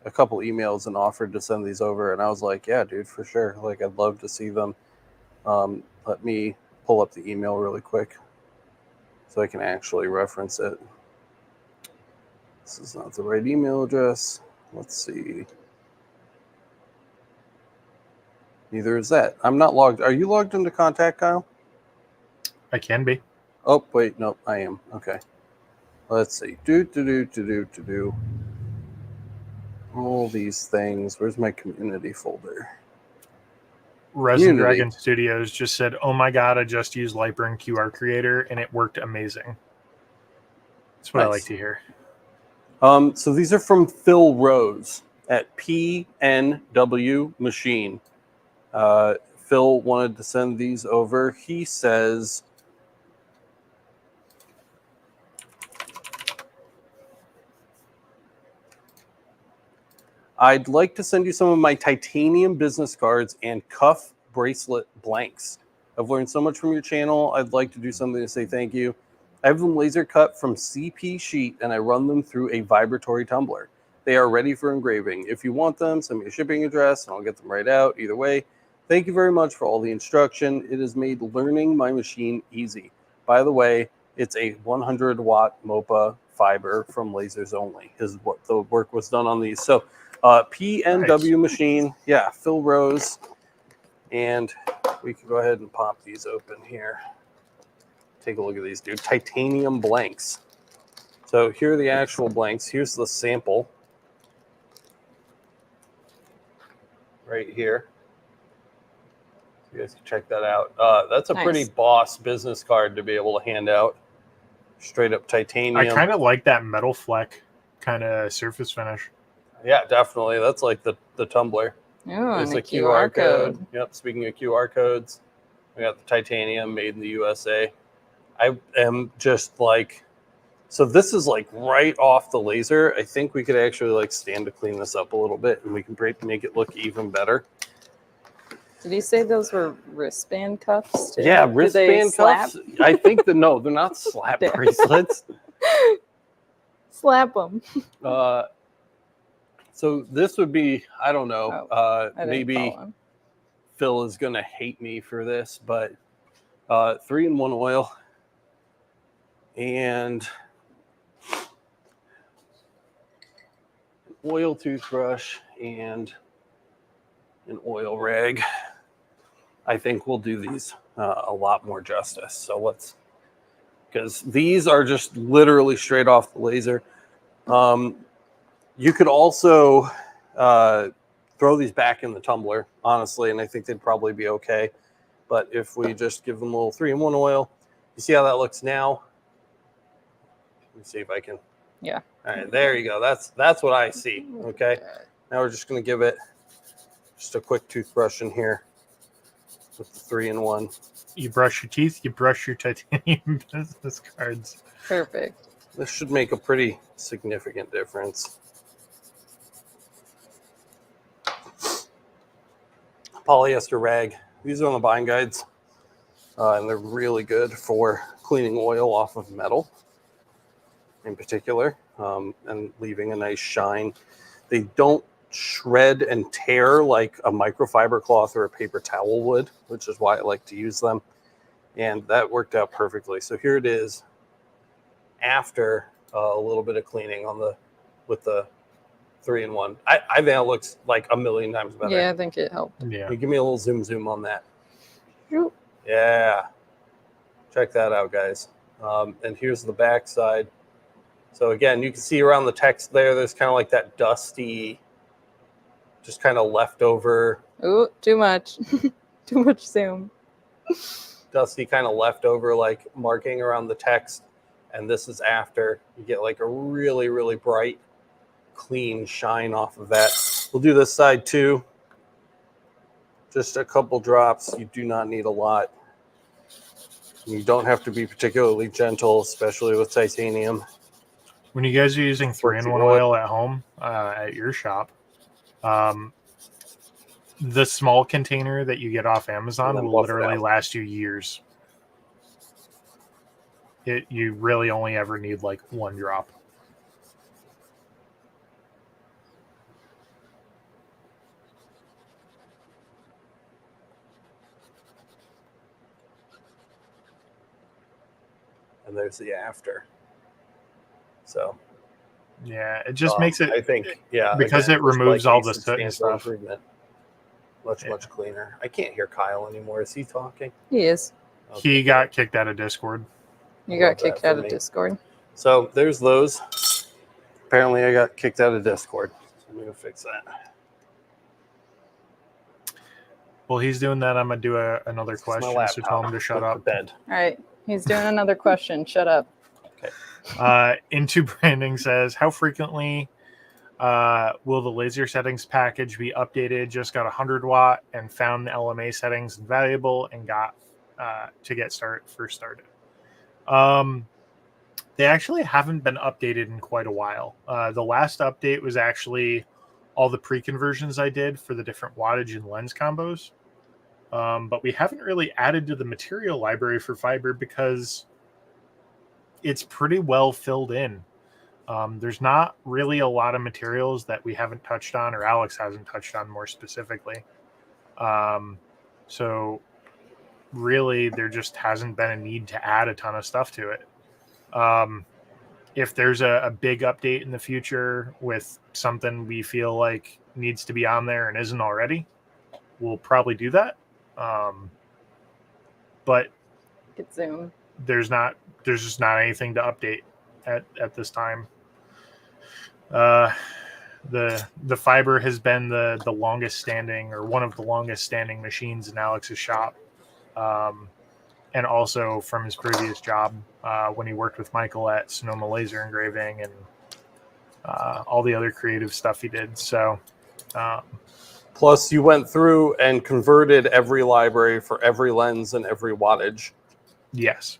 emails and offered to send these over, and I was like, yeah, dude, for sure. Like, I'd love to see them. Let me pull up the email really quick so I can actually reference it. This is not the right email address. Let's see. Neither is that. I'm not logged. Are you logged into Contact, Kyle? I can be. Oh, wait, no, I am. Okay. Let's see. All these things. Where's my community folder? Resin Dragon Studios just said, "Oh my god, I just used Lightroom QR Creator and it worked amazing." That's what I like to hear. So these are from Phil Rose at PNW Machine. Phil wanted to send these over. He says, I'd like to send you some of my titanium business cards and cuff bracelet blanks. I've learned so much from your channel. I'd like to do something to say thank you. I have them laser cut from CP sheet and I run them through a vibratory tumbler. They are ready for engraving. If you want them, send me a shipping address and I'll get them right out. Either way, thank you very much for all the instruction. It has made learning my machine easy. By the way, it's a 100-watt MOPA fiber from Lasers Only is what the work was done on these. So PNW Machine, yeah, Phil Rose. And we can go ahead and pop these open here. Take a look at these, dude. Titanium blanks. So here are the actual blanks. Here's the sample. Right here. You guys can check that out. That's a pretty boss business card to be able to hand out. Straight up titanium. I kind of like that metal fleck kind of surface finish. Yeah, definitely. That's like the tumbler. Oh, There's and a QR code. Yep. Speaking of QR codes, we got the titanium made in the USA. I am just like, so this is like right off the laser. I think we could actually like stand to clean this up a little bit and we can make it look even better. Did you say those were wristband cuffs too? Yeah, wristband cuffs. I think no, they're not slap bracelets. Slap them. So this would be, I don't know, maybe Phil is going to hate me for this, but 3-in-1 oil and an oil toothbrush and an oil rag. I think we'll do these a lot more justice. So let's, because these are just literally straight off the laser. You could also throw these back in the tumbler, honestly, and I think they'd probably be okay. But if we just give them a little 3-in-1 oil, you see how that looks now? Let me see if I can. Yeah. All right, there you go. That's what I see. Okay. Now we're just going to give it just a quick toothbrush in here with the 3-in-1. You brush your teeth, you brush your titanium business cards. Perfect. This should make a pretty significant difference. Polyester rag. These are on the buying guides, and they're really good for cleaning oil off of metal in particular, and leaving a nice shine. They don't shred and tear like a microfiber cloth or a paper towel would, which is why I like to use them. And that worked out perfectly. So here it is after a little bit of cleaning with the 3-in-1. I think it looks like a million times better. Yeah, I think it helped. Yeah. Give me a little zoom on that. Shoot. Yeah. Check that out, guys. And here's the back side. So again, you can see around the text there's kind of like that dusty, just kind of leftover. Ooh, too much. Too much zoom. Dusty kind of leftover like marking around the text. And this is after. You get like a really, really bright, clean shine off of that. We'll do this side too. Just a couple drops. You do not need a lot. You don't have to be particularly gentle, especially with titanium. When you guys are using 3-in-1 oil at home, at your shop, the small container that you get off Amazon will literally last you years. You really only ever need like 1 drop. And there's the after. So yeah, it just makes it. I think because again, it removes like all the soot and stuff. Much cleaner. I can't hear Kyle anymore. Is he talking? He is. Okay. He got kicked out of Discord. You got kicked out of Discord. So there's those. Apparently, I got kicked out of Discord. So I'm gonna fix that. Well, he's doing that. I'm gonna do another question. So tell him to shut up. Bed. All right. He's doing another question. Shut up. Okay. Into Branding says, how frequently will the laser settings package be updated? Just got 100 watt and found the LMA settings valuable and got to get first started. They actually haven't been updated in quite a while. The last update was actually all the pre-conversions I did for the different wattage and lens combos. But we haven't really added to the material library for fiber because it's pretty well filled in. There's not really a lot of materials that we haven't touched on or Alex hasn't touched on more specifically. So really there just hasn't been a need to add a ton of stuff to it. If there's a big update in the future with something we feel like needs to be on there and isn't already, we'll probably do that. But Get zoom. There's just not anything to update at this time. The fiber has been the longest standing or one of the longest standing machines in Alex's shop. And also from his previous job when he worked with Michael at Sonoma Laser Engraving and all the other creative stuff he did. So, plus you went through and converted every library for every lens and every wattage. Yes.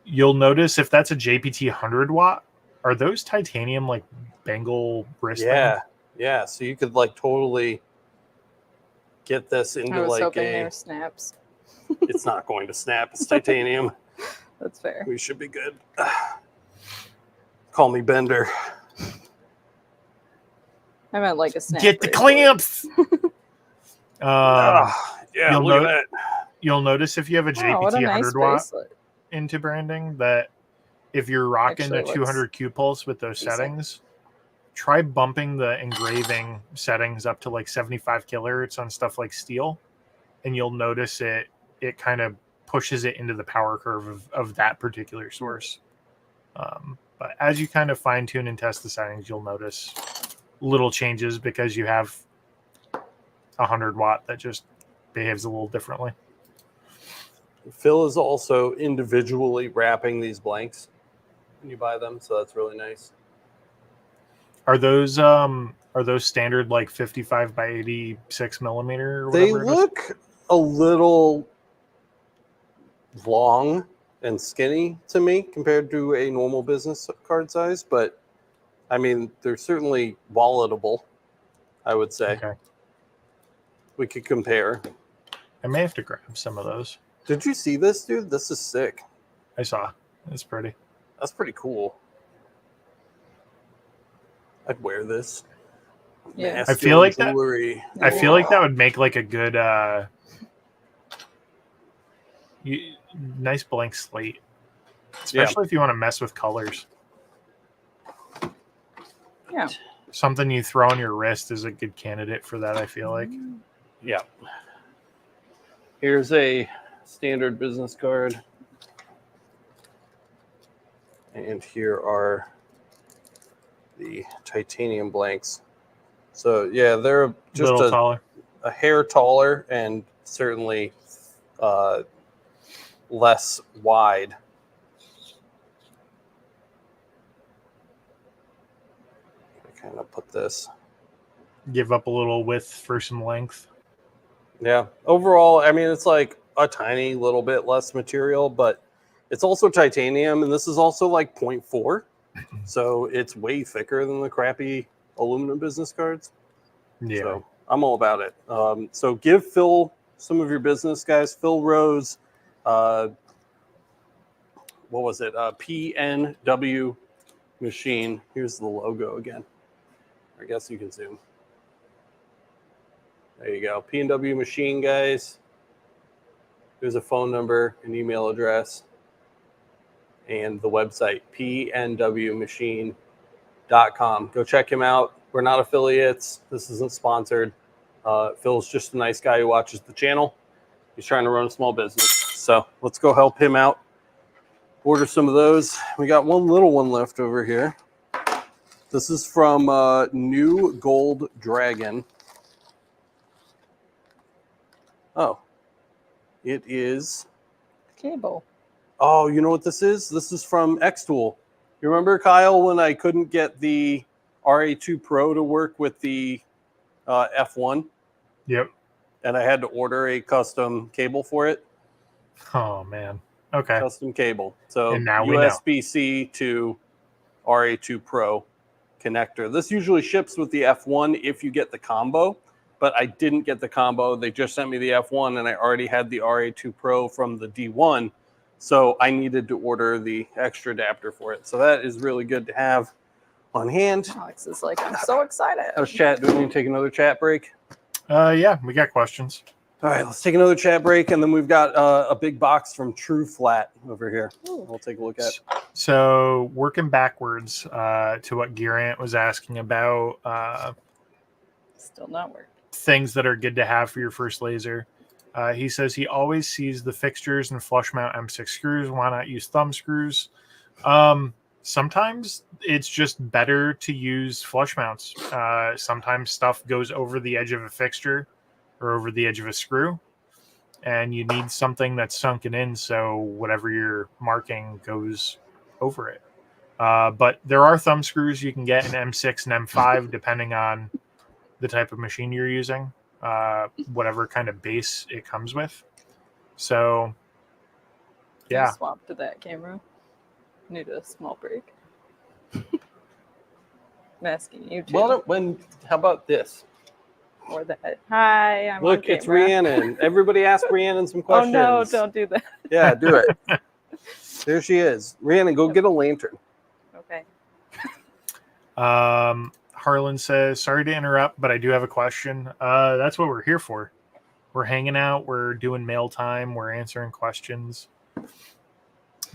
You'll notice if that's a JPT 100 watt, are those titanium like Bengal wristbands? Yeah. So you could like totally get this into I was like hoping there were snaps. It's not going to snap. It's titanium. That's fair. We should be good. Call me Bender. I meant like a snap. Get the clamps. Yeah, look at that. You'll notice if you have a JPT what a 100 nice watt bracelet. into Branding that if you're rocking Actually, the 200 Q pulse with those decent. settings, try bumping the engraving settings up to like 75 kilohertz on stuff like steel, and you'll notice it kind of pushes it into the power curve of that particular source. But as you kind of fine tune and test the settings, you'll notice little changes because you have 100 watt that just behaves a little differently. Phil is also individually wrapping these blanks when you buy them, so that's really nice. Are those standard like 55 by 86 millimeter? Or they look a little long and skinny to me compared to a normal business card size, but I mean they're certainly walletable, I would say. Okay. We could compare. I may have to grab some of those. Did you see this, dude? This is sick. I saw. It's pretty. That's pretty cool. I'd wear this. Yeah. I feel like jewelry. I feel like that would make like a good nice blank slate, especially if you want to mess with colors. Yeah. Something you throw on your wrist is a good candidate for that, I feel like. Yeah. Here's a standard business card. And here are the titanium blanks. So yeah, they're just Little taller. a hair taller and certainly less wide. I kind of put this. Give up a little width for some length. Yeah. Overall, I mean, it's like a tiny little bit less material, but it's also titanium, and this is also like 0.4. So it's way thicker than the crappy aluminum business cards. Yeah. So I'm all about it. So give Phil some of your business, guys. Phil Rose, what was it? PNW Machine. Here's the logo again. I guess you can zoom. There you go. PNW Machine, guys. There's a phone number, an email address, and the website, pnwmachine.com. Go check him out. We're not affiliates. This isn't sponsored. Phil's just a nice guy who watches the channel. He's trying to run a small business. So let's go help him out. Order some of those. We got one little one left over here. This is from New Gold Dragon. Oh, it is. Cable. Oh, you know what this is? This is from X-Tool. You remember, Kyle, when I couldn't get the RA2 Pro to work with the F1? Yep. And I had to order a custom cable for it. Oh, man. Okay. Custom cable. So And now we know. USB-C to RA2 Pro connector. This usually ships with the F1 if you get the combo, but I didn't get the combo. They just sent me the F1, and I already had the RA2 Pro from the D1, so I needed to order the extra adapter for it. So that is really good to have on hand. Alex is like, I'm so excited. How's chat? Do we need to take another chat break? Yeah, we got questions. All right, let's take another chat break, and then we've got a big box from True Flat over here. Ooh. We'll take a look at. So working backwards to what Gearant was asking about Still not working. things that are good to have for your first laser. He says he always sees the fixtures and flush mount M6 screws. Why not use thumb screws? Sometimes it's just better to use flush mounts. Sometimes stuff goes over the edge of a fixture or over the edge of a screw, and you need something that's sunken in so whatever you're marking goes over it. But there are thumb screws you can get in M6 and M5 depending on the type of machine you're using, whatever kind of base it comes with. So, Can yeah. you swap to that camera? Need a small break. I'm asking you too. Well, how about this? Or that. Hi, I'm Look, on it's camera. Rheannon. Everybody ask Rheannon some questions. Oh no, don't do that. Yeah, do it. There she is. Rheannon, go get a lantern. Okay. Harlan says, sorry to interrupt, but I do have a question. That's what we're here for. We're hanging out. We're doing mail time. We're answering questions.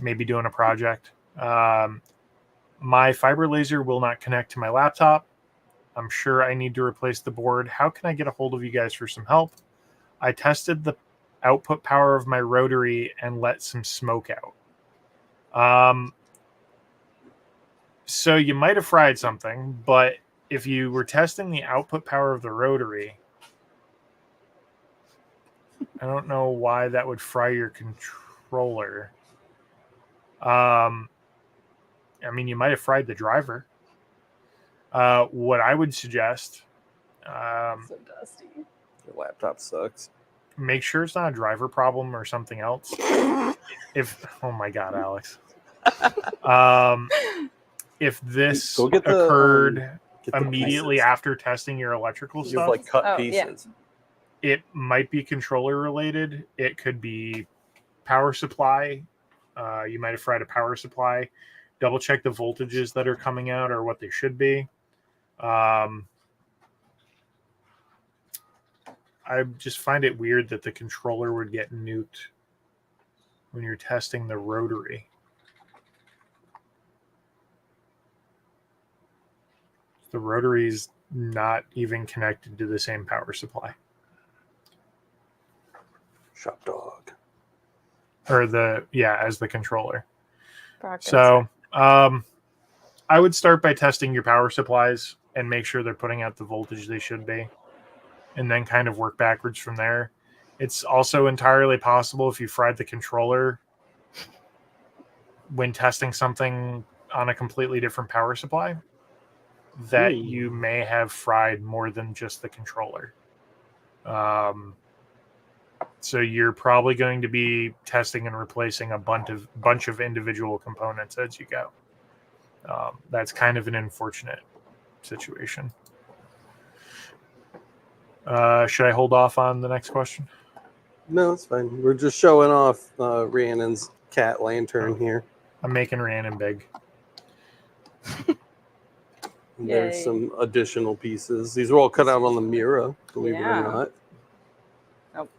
Maybe doing a project. My fiber laser will not connect to my laptop. I'm sure I need to replace the board. How can I get a hold of you guys for some help? I tested the output power of my rotary and let some smoke out. So you might have fried something, but if you were testing the output power of the rotary, I don't know why that would fry your controller. I mean, you might have fried the driver. What I would suggest, So dusty. Your laptop sucks. make sure it's not a driver problem or something else. Oh my God, Alex. If this Go get the, occurred Get the immediately pieces. after testing your electrical You have stuff, like cut Oh, yeah. pieces. it might be controller related. It could be power supply. You might have fried a power supply. Double check the voltages that are coming out or what they should be. I just find it weird that the controller would get nuked when you're testing the rotary. The rotary is not even connected to the same power supply. Shop dog. or as the controller. Progress. So I would start by testing your power supplies and make sure they're putting out the voltage they should be, and then kind of work backwards from there. It's also entirely possible if you fried the controller when testing something on a completely different power supply that you may have fried more than just the controller. So you're probably going to be testing and replacing a bunch of individual components as you go. That's kind of an unfortunate situation. Should I hold off on the next question? No, it's fine. We're just showing off Rhiannon's cat lantern here. I'm making Rheannon big. And there's Yay. some additional pieces. These are all cut out on the Mira, believe it or not. Nope.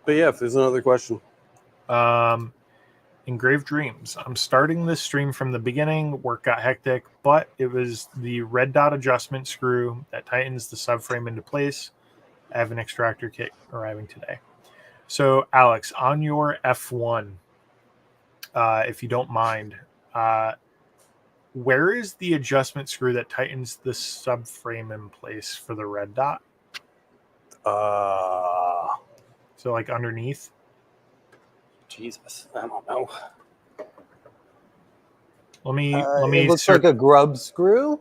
But yeah, if there's another question. Engraved Dreams. I'm starting this stream from the beginning. Work got hectic, but it was the red dot adjustment screw that tightens the subframe into place. I have an extractor kit arriving today. So, Alex, on your F1, if you don't mind, where is the adjustment screw that tightens the subframe in place for the red dot? So, like underneath? Jesus, I don't know. Let me it looks like a grub screw.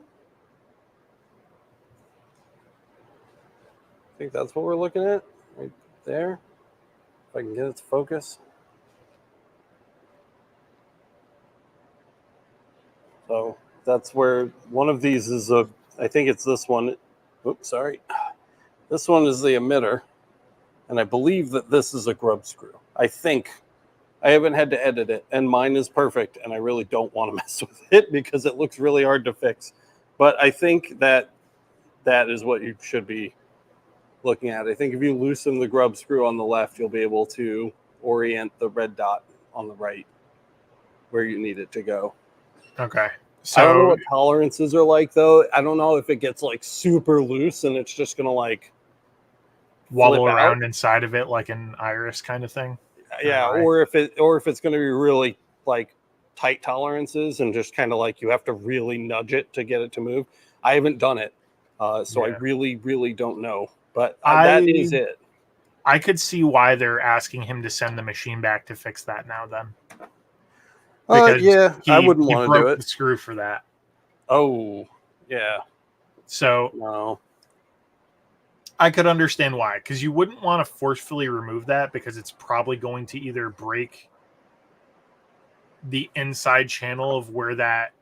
I think that's what we're looking at right there. If I can get it to focus. So that's where one of these is I think it's this one. Oops, sorry. This one is the emitter. And I believe that this is a grub screw. I think. I haven't had to edit it, and mine is perfect, and I really don't want to mess with it because it looks really hard to fix. But I think that is what you should be looking at. I think if you loosen the grub screw on the left, you'll be able to orient the red dot on the right where you need it to go. Okay. So I don't know what tolerances are like, though. I don't know if it gets like super loose and it's just going to like wobble around inside of it like an iris kind of thing. Yeah, or if it's going to be really like tight tolerances and just kind of like you have to really nudge it to get it to move. I haven't done it, so I really don't know. But that is it. I could see why they're asking him to send the machine back to fix that now. Then, yeah, I wouldn't want to do it. The screw for that. Oh, yeah. So no. I could understand why, because you wouldn't want to forcefully remove that because it's probably going to either break the inside channel of where that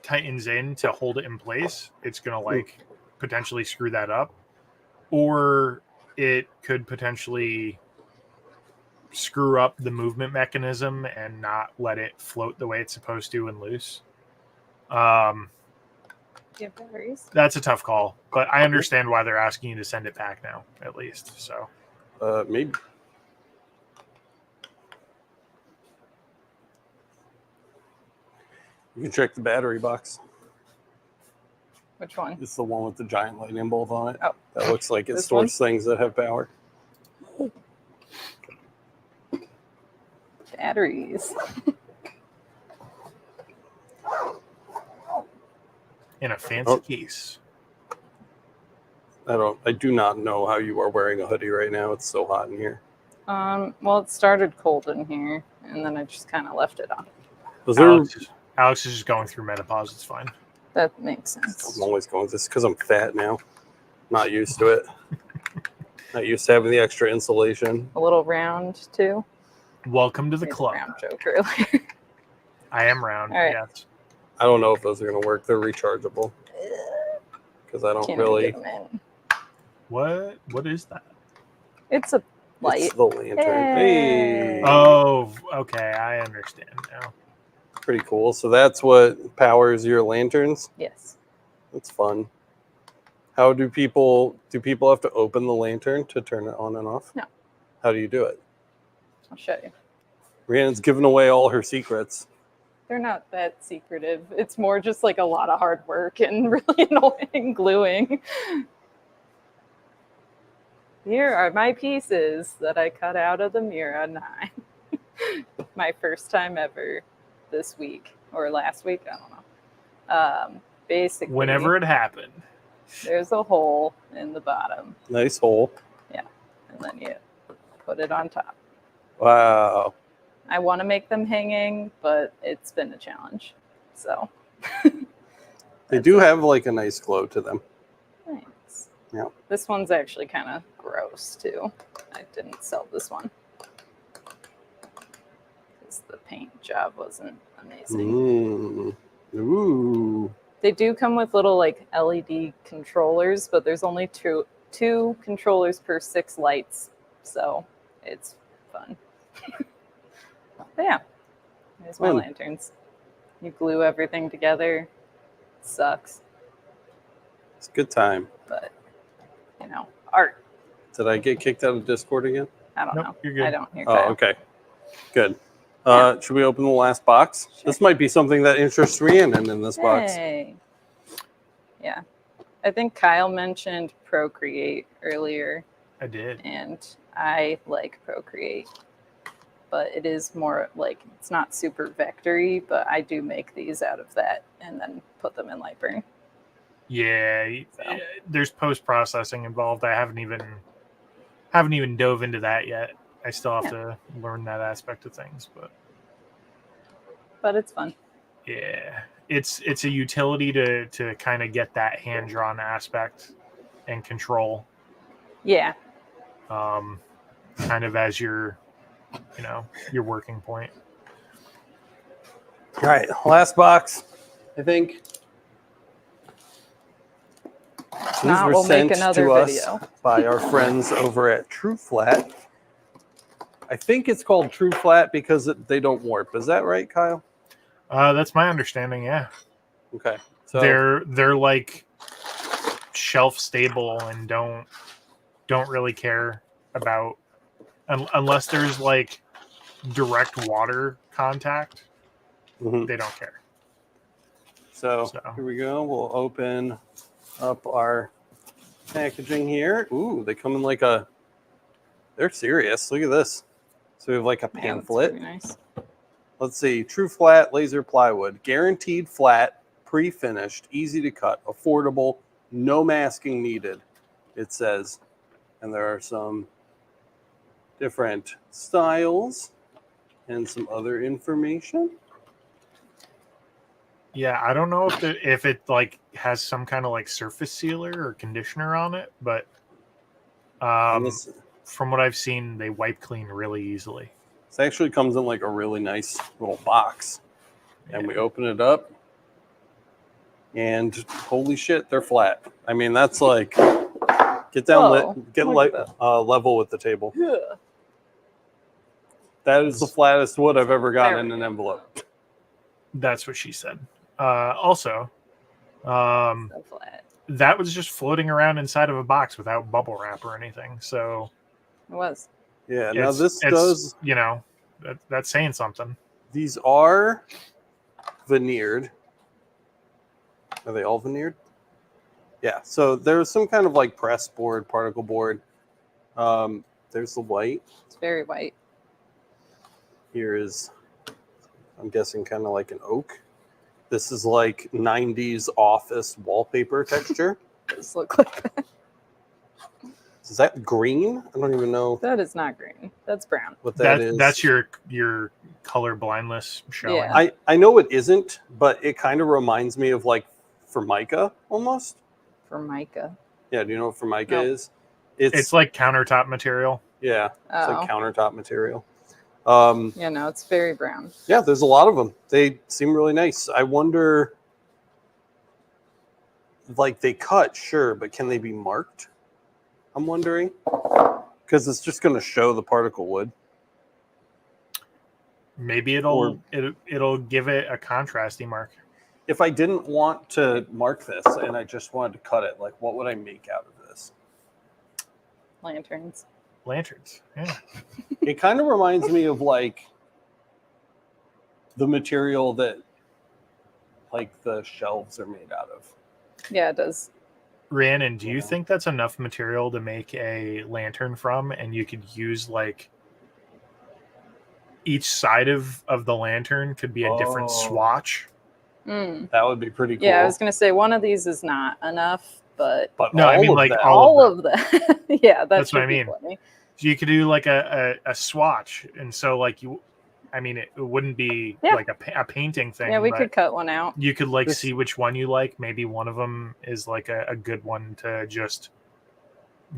tightens in to hold it in place. It's going to like potentially screw that up, or it could potentially screw up the movement mechanism and not let it float the way it's supposed to and loose. Batteries. That's a tough call, but I understand why they're asking you to send it back now, at least. So, maybe. You can check the battery box. Which one? It's the one with the giant lightning bolt on it. Oh, that looks like it stores things that have power. Batteries. In a fancy case. I do not know how you are wearing a hoodie right now. It's so hot in here. Well, it started cold in here, and then I just kind of left it on. Alex is just going through menopause. It's fine. That makes sense. I'm always going this because I'm fat now. Not used to it. Not used to having the extra insulation. A little round too. Welcome to the club. Round joke earlier. I am round. Right. Yes. I don't know if those are going to work. They're rechargeable. Because I don't really. What is that? It's a light. It's the lantern. Hey. Oh, okay. I understand now. Pretty cool. So that's what powers your lanterns? Yes. That's fun. How do people have to open the lantern to turn it on and off? No. How do you do it? I'll show you. Rhiannon's giving away all her secrets. They're not that secretive. It's more just like a lot of hard work and really annoying gluing. Here are my pieces that I cut out of the Mira 9. My first time ever this week or last week. I don't know. Basically, Whenever it happened. there's a hole in the bottom. Nice hole. Yeah. And then you put it on top. Wow. I want to make them hanging, but it's been a challenge. So They do have like a nice glow to them. nice. Yeah. This one's actually kind of gross too. I didn't sell this one because the paint job wasn't amazing. Ooh. They do come with little like LED controllers, but there's only two controllers per 6 lights, so it's fun. But yeah, there's my Fun. lanterns. You glue everything together. Sucks, It's a good time. but art. Did I get kicked out of Discord again? I don't Nope, know. you're good. I don't hear. Oh, Kyle. okay. Good. Yeah. Should we open the last box? Sure. This might be something that interests Rheannon in this box. Hey. Yeah, I think Kyle mentioned Procreate earlier, I did. and I like Procreate, but it is more like it's not super vectory, but I do make these out of that and then put them in Lightburn. Yeah, So. there's post processing involved. I haven't even dove into that yet. I still have to learn that aspect of things, But it's fun. yeah, it's a utility to kind of get that hand drawn aspect and control, Yeah, kind of as your working point. All right, last box, I think. These not, were we'll sent make another to video. us by our friends over at True Flat. I think it's called True Flat because they don't warp. Is that right, Kyle? That's my understanding. Yeah, Okay. So they're like shelf stable and don't really care about unless there's like direct water contact. mhm. They don't care. So here we go. We'll open up our packaging here. Ooh, they come in like they're serious. Look at this. So we have like a Yeah, that's pamphlet. pretty nice. Let's see. True Flat Laser Plywood. Guaranteed flat, pre-finished, easy to cut, affordable, no masking needed, it says. And there are some different styles and some other information. Yeah, I don't know if it like has some kind of like surface sealer or conditioner on it, but And this from what I've seen, they wipe clean really easily. actually comes in like a really nice little box. And we Yeah. open it up. And holy shit, they're flat. I mean, that's like get down, Whoa, get look at level with the table. Yeah. That is the flattest wood I've ever gotten There in we an go. envelope. That's what she said. Also, So flat. that was just floating around inside of a box without bubble wrap or anything. So It was. Yeah. Now it's does. that's saying something. These are veneered. Are they all veneered? Yeah. So there's some kind of like press board, particle board. There's the white. It's very white. Here is, I'm guessing, kind of like an oak. This is like 90s office wallpaper texture. It does look like that. Is that green? I don't even know That is not green. That's brown. what that is. That's your color blindness showing. Yeah. I know it isn't, but it kind of reminds me of like Formica almost. Formica. Yeah, do you know what Formica No. is? It's like countertop material. Yeah, it's Oh. like countertop material. Yeah, no, it's very brown. Yeah, there's a lot of them. They seem really nice. I wonder, like they cut, sure, but can they be marked? I'm wondering, because it's just going to show the particle wood. Maybe it'll give it a contrasty mark. If I didn't want to mark this and I just wanted to cut it, like what would I make out of this? Lanterns. Lanterns. Yeah. It kind of reminds me of like the material that like the shelves are made out of. Yeah, it does. Rhiannon, do you Yeah. think that's enough material to make a lantern from, and you could use like each side of the lantern could be a different Oh. swatch? Mm. That would be pretty cool. Yeah, I was gonna say one of these is not enough, but No, I mean of like that. all all of them. Yeah, That's what should I be mean. plenty. So you could do like a swatch, and so like you, I mean, it wouldn't be Yeah. like a painting thing. Yeah, we but could cut one out. you could like This- see which one you like. Maybe one of them is like a good one to just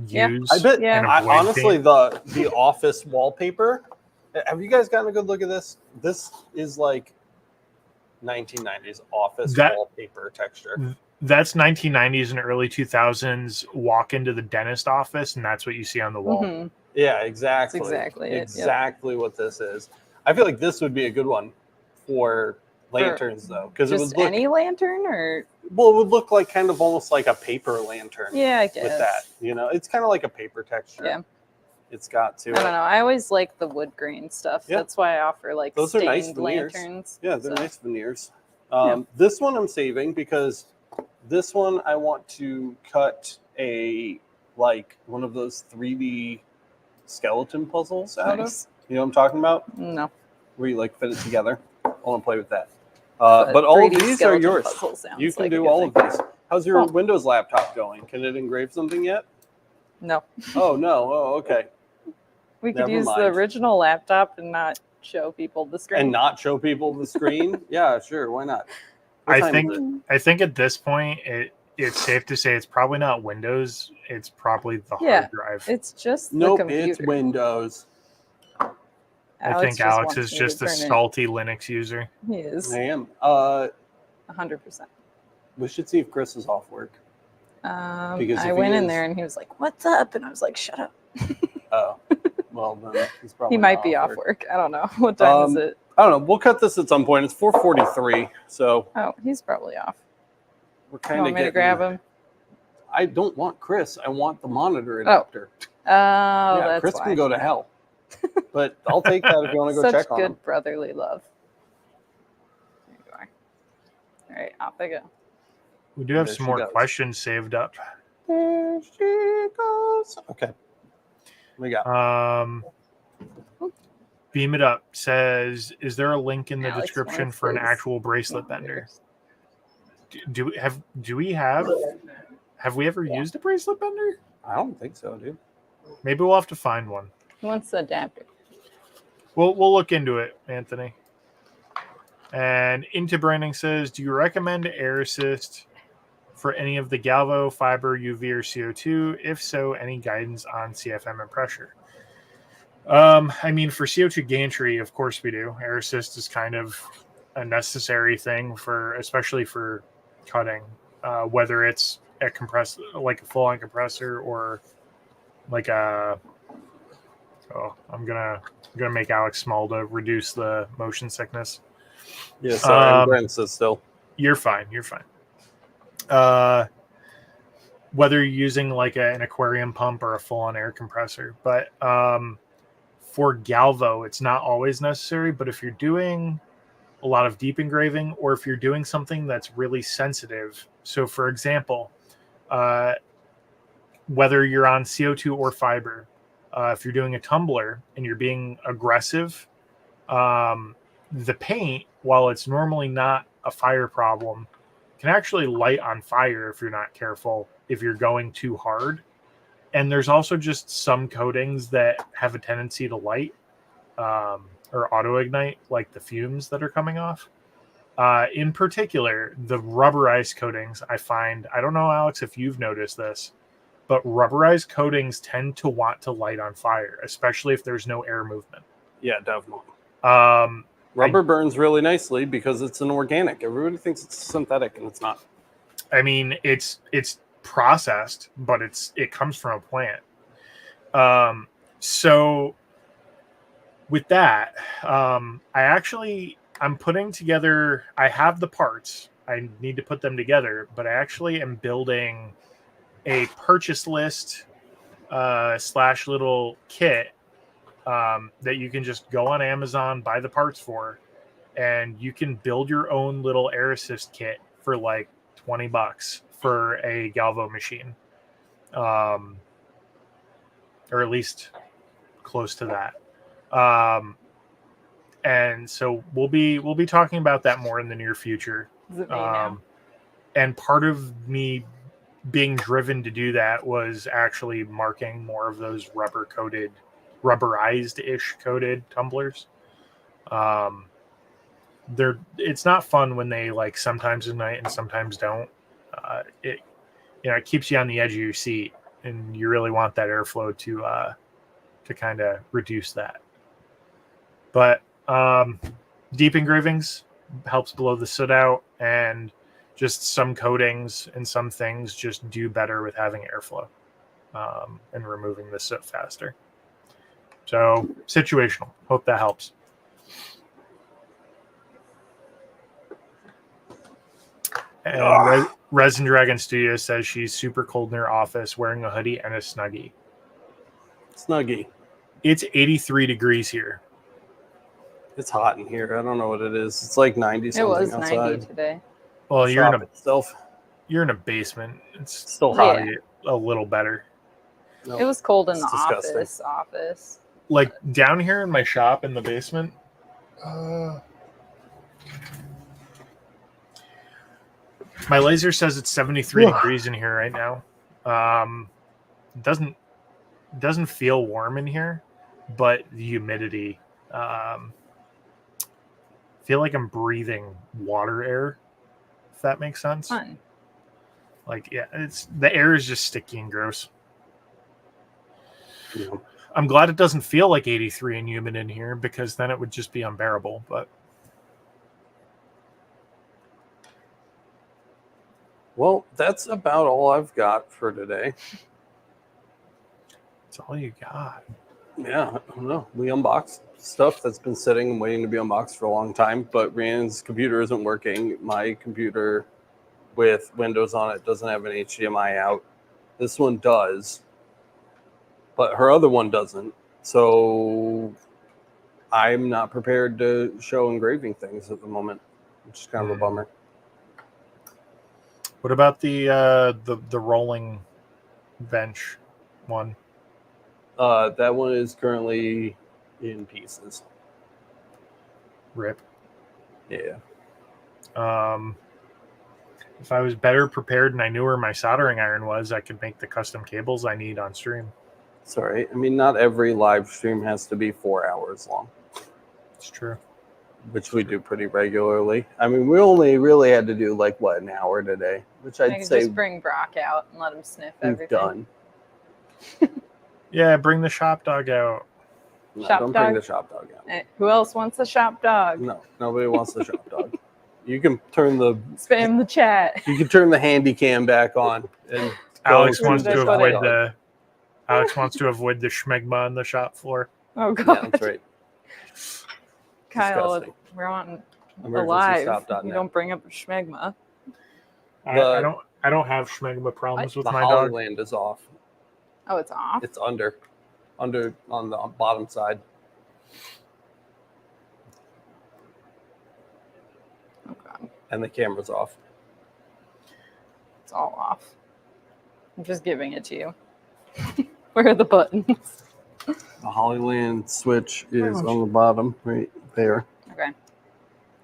Yeah. use. I bet. Yeah. and I, avoid honestly, paint. the office wallpaper. Have you guys gotten a good look at this? This is like 1990s office That- wallpaper texture. That's 1990s and early 2000s. Walk into the dentist office, and that's what you see on the wall. Mhm. Yeah, exactly. That's exactly it, yep. Exactly what this is. I feel like this would be a good one for lanterns, though, because it Just would look any lantern, or it would look like kind of almost like a paper lantern. yeah, I guess. With that, it's kind of like a paper texture. Yeah. It's got to. I don't know. I always like the wood grain stuff. Yeah. That's why I offer like Those are nice stained veneers. lanterns. Yeah, they're So, nice veneers. Yeah. This one I'm saving because this one I want to cut one of those 3D skeleton puzzles out Nice. of. You know what I'm talking about? No. Where you like fit it together. I want to play with that. But all of 3D these are skeleton yours. puzzle sounds You can like a do good all of thing. these. How's your Oh. Windows laptop going? Can it engrave something yet? No. Oh no. Oh, okay. We could Never use the mind. original laptop and not show people the screen. And not show people the screen? Yeah, sure. Why not? What I time think is it? I think at this point it's safe to say it's probably not Windows. It's probably the Yeah. hard drive. It's just Nope, the computer. it's Windows. I think Alex is wants me just to a turn it- salty Linux user. He is I am. 100%. We should see if Chris is off work. Because I if went he in is- there and he was like, "What's up?" And I was like, "Shut up." Oh, well then he's probably He might not be off work. I don't know. What time is it? I don't know. We'll cut this at some point. It's 4:43, so Oh, he's probably off. we're You kind of want me getting. to grab him? I don't want Chris. I want the monitor adapter. Oh, yeah, that's Chris why. can go to hell. But I'll take that if you want to go Such check on good him. brotherly love. There you are. All right, off I go. We do have There some she more goes. questions saved up. There she goes. Okay. We got. Beam It Up says, "Is there a link in the Alex description wants for an his actual bracelet bender? Do we have we ever used a bracelet bender? I don't think so, dude. Maybe we'll have to find one. He wants the adapter. We'll look into it, Anthony." And Into Branding says, "Do you recommend air assist for any of the Galvo, fiber, UV, or CO2? If so, any guidance on CFM and pressure?" I mean, for CO2 gantry, of course we do. Air assist is kind of a necessary thing especially for cutting, whether it's a full-on compressor or like a. Oh, I'm gonna make Alex small to reduce the motion sickness. Yeah, sorry. I'm Brent says still. You're fine. Whether you're using like an aquarium pump or a full-on air compressor, but for Galvo, it's not always necessary. But if you're doing a lot of deep engraving, or if you're doing something that's really sensitive, so for example, whether you're on CO2 or fiber, if you're doing a tumbler and you're being aggressive, the paint, while it's normally not a fire problem, can actually light on fire if you're not careful, if you're going too hard. And there's also just some coatings that have a tendency to light or auto ignite, like the fumes that are coming off. In particular, the rubberized coatings, I find, I don't know, Alex, if you've noticed this, but rubberized coatings tend to want to light on fire, especially if there's no air movement. Yeah, definitely. Rubber burns really nicely because it's an organic. Everybody thinks it's synthetic, and it's not. I mean, it's processed, but it comes from a plant. So with that, I'm putting together. I have the parts. I need to put them together, but I actually am building a purchase list / little kit that you can just go on Amazon, buy the parts for, and you can build your own little air assist kit for like $20 for a Galvo machine, or at least close to that. And so we'll be talking about that more in the near future. Is it me now? And part of me being driven to do that was actually marking more of those rubberized-ish coated tumblers. It's not fun when they like sometimes ignite and sometimes don't. It keeps you on the edge of your seat, and you really want that airflow to kind of reduce that. But deep engravings helps blow the soot out, and just some coatings and some things just do better with having airflow and removing the soot faster. So situational. Hope that helps. And Resin Dragon Studio says she's super cold in her office, wearing a hoodie and a Snuggie. Snuggie. It's 83 degrees here. It's hot in here. I don't know what it is. It's like 90 It something was outside. 90 today. Well, you're in a basement. It's still hot. Yeah. A little better. Nope. It was cold in It's the disgusting. office. Like down here in my shop in the basement. My laser says it's 73 degrees in here right now. It doesn't feel warm in here, but the humidity. Feel like I'm breathing water air, if that makes sense. Fun. Like, yeah, the air is just sticky and gross. Yeah. I'm glad it doesn't feel like 83 and humid in here, because then it would just be unbearable. But Well, that's about all I've got for today. that's all you got. Yeah, I don't know. We unboxed stuff that's been sitting and waiting to be unboxed for a long time, but Rheannon's computer isn't working. My computer with Windows on it doesn't have an HDMI out. This one does, but her other one doesn't. So I'm not prepared to show engraving things at the moment, which is kind of a bummer. What about the rolling bench one? That one is currently in pieces. Rip. Yeah. If I was better prepared and I knew where my soldering iron was, I could make the custom cables I need on stream. It's all right. I mean, not every live stream has to be 4 hours long. It's true. Which we do pretty regularly. I mean, we only really had to do like an hour today, which I I'd could say just bring Brock out and let him sniff we've everything. done. Yeah, bring the shop dog out. No, Shop don't dog? bring the shop dog out. Who else wants a shop dog? No, nobody wants the shop dog. You can turn the Spam the chat. handy cam back on. And Alex go wants to to the shop avoid dog. the schmegma on the shop floor. Oh Yeah, god, that's right. Kyle, Disgusting. we're on Emergency alive. stop dot You net. don't bring up schmegma. I don't have schmegma problems with The my dog. Hollyland is off. Oh, it's off. It's under on the bottom side. Oh god, And the camera's off. it's all off. I'm just giving it to you. Where are the buttons? The Hollyland switch is Oh, on the bottom right there. Okay.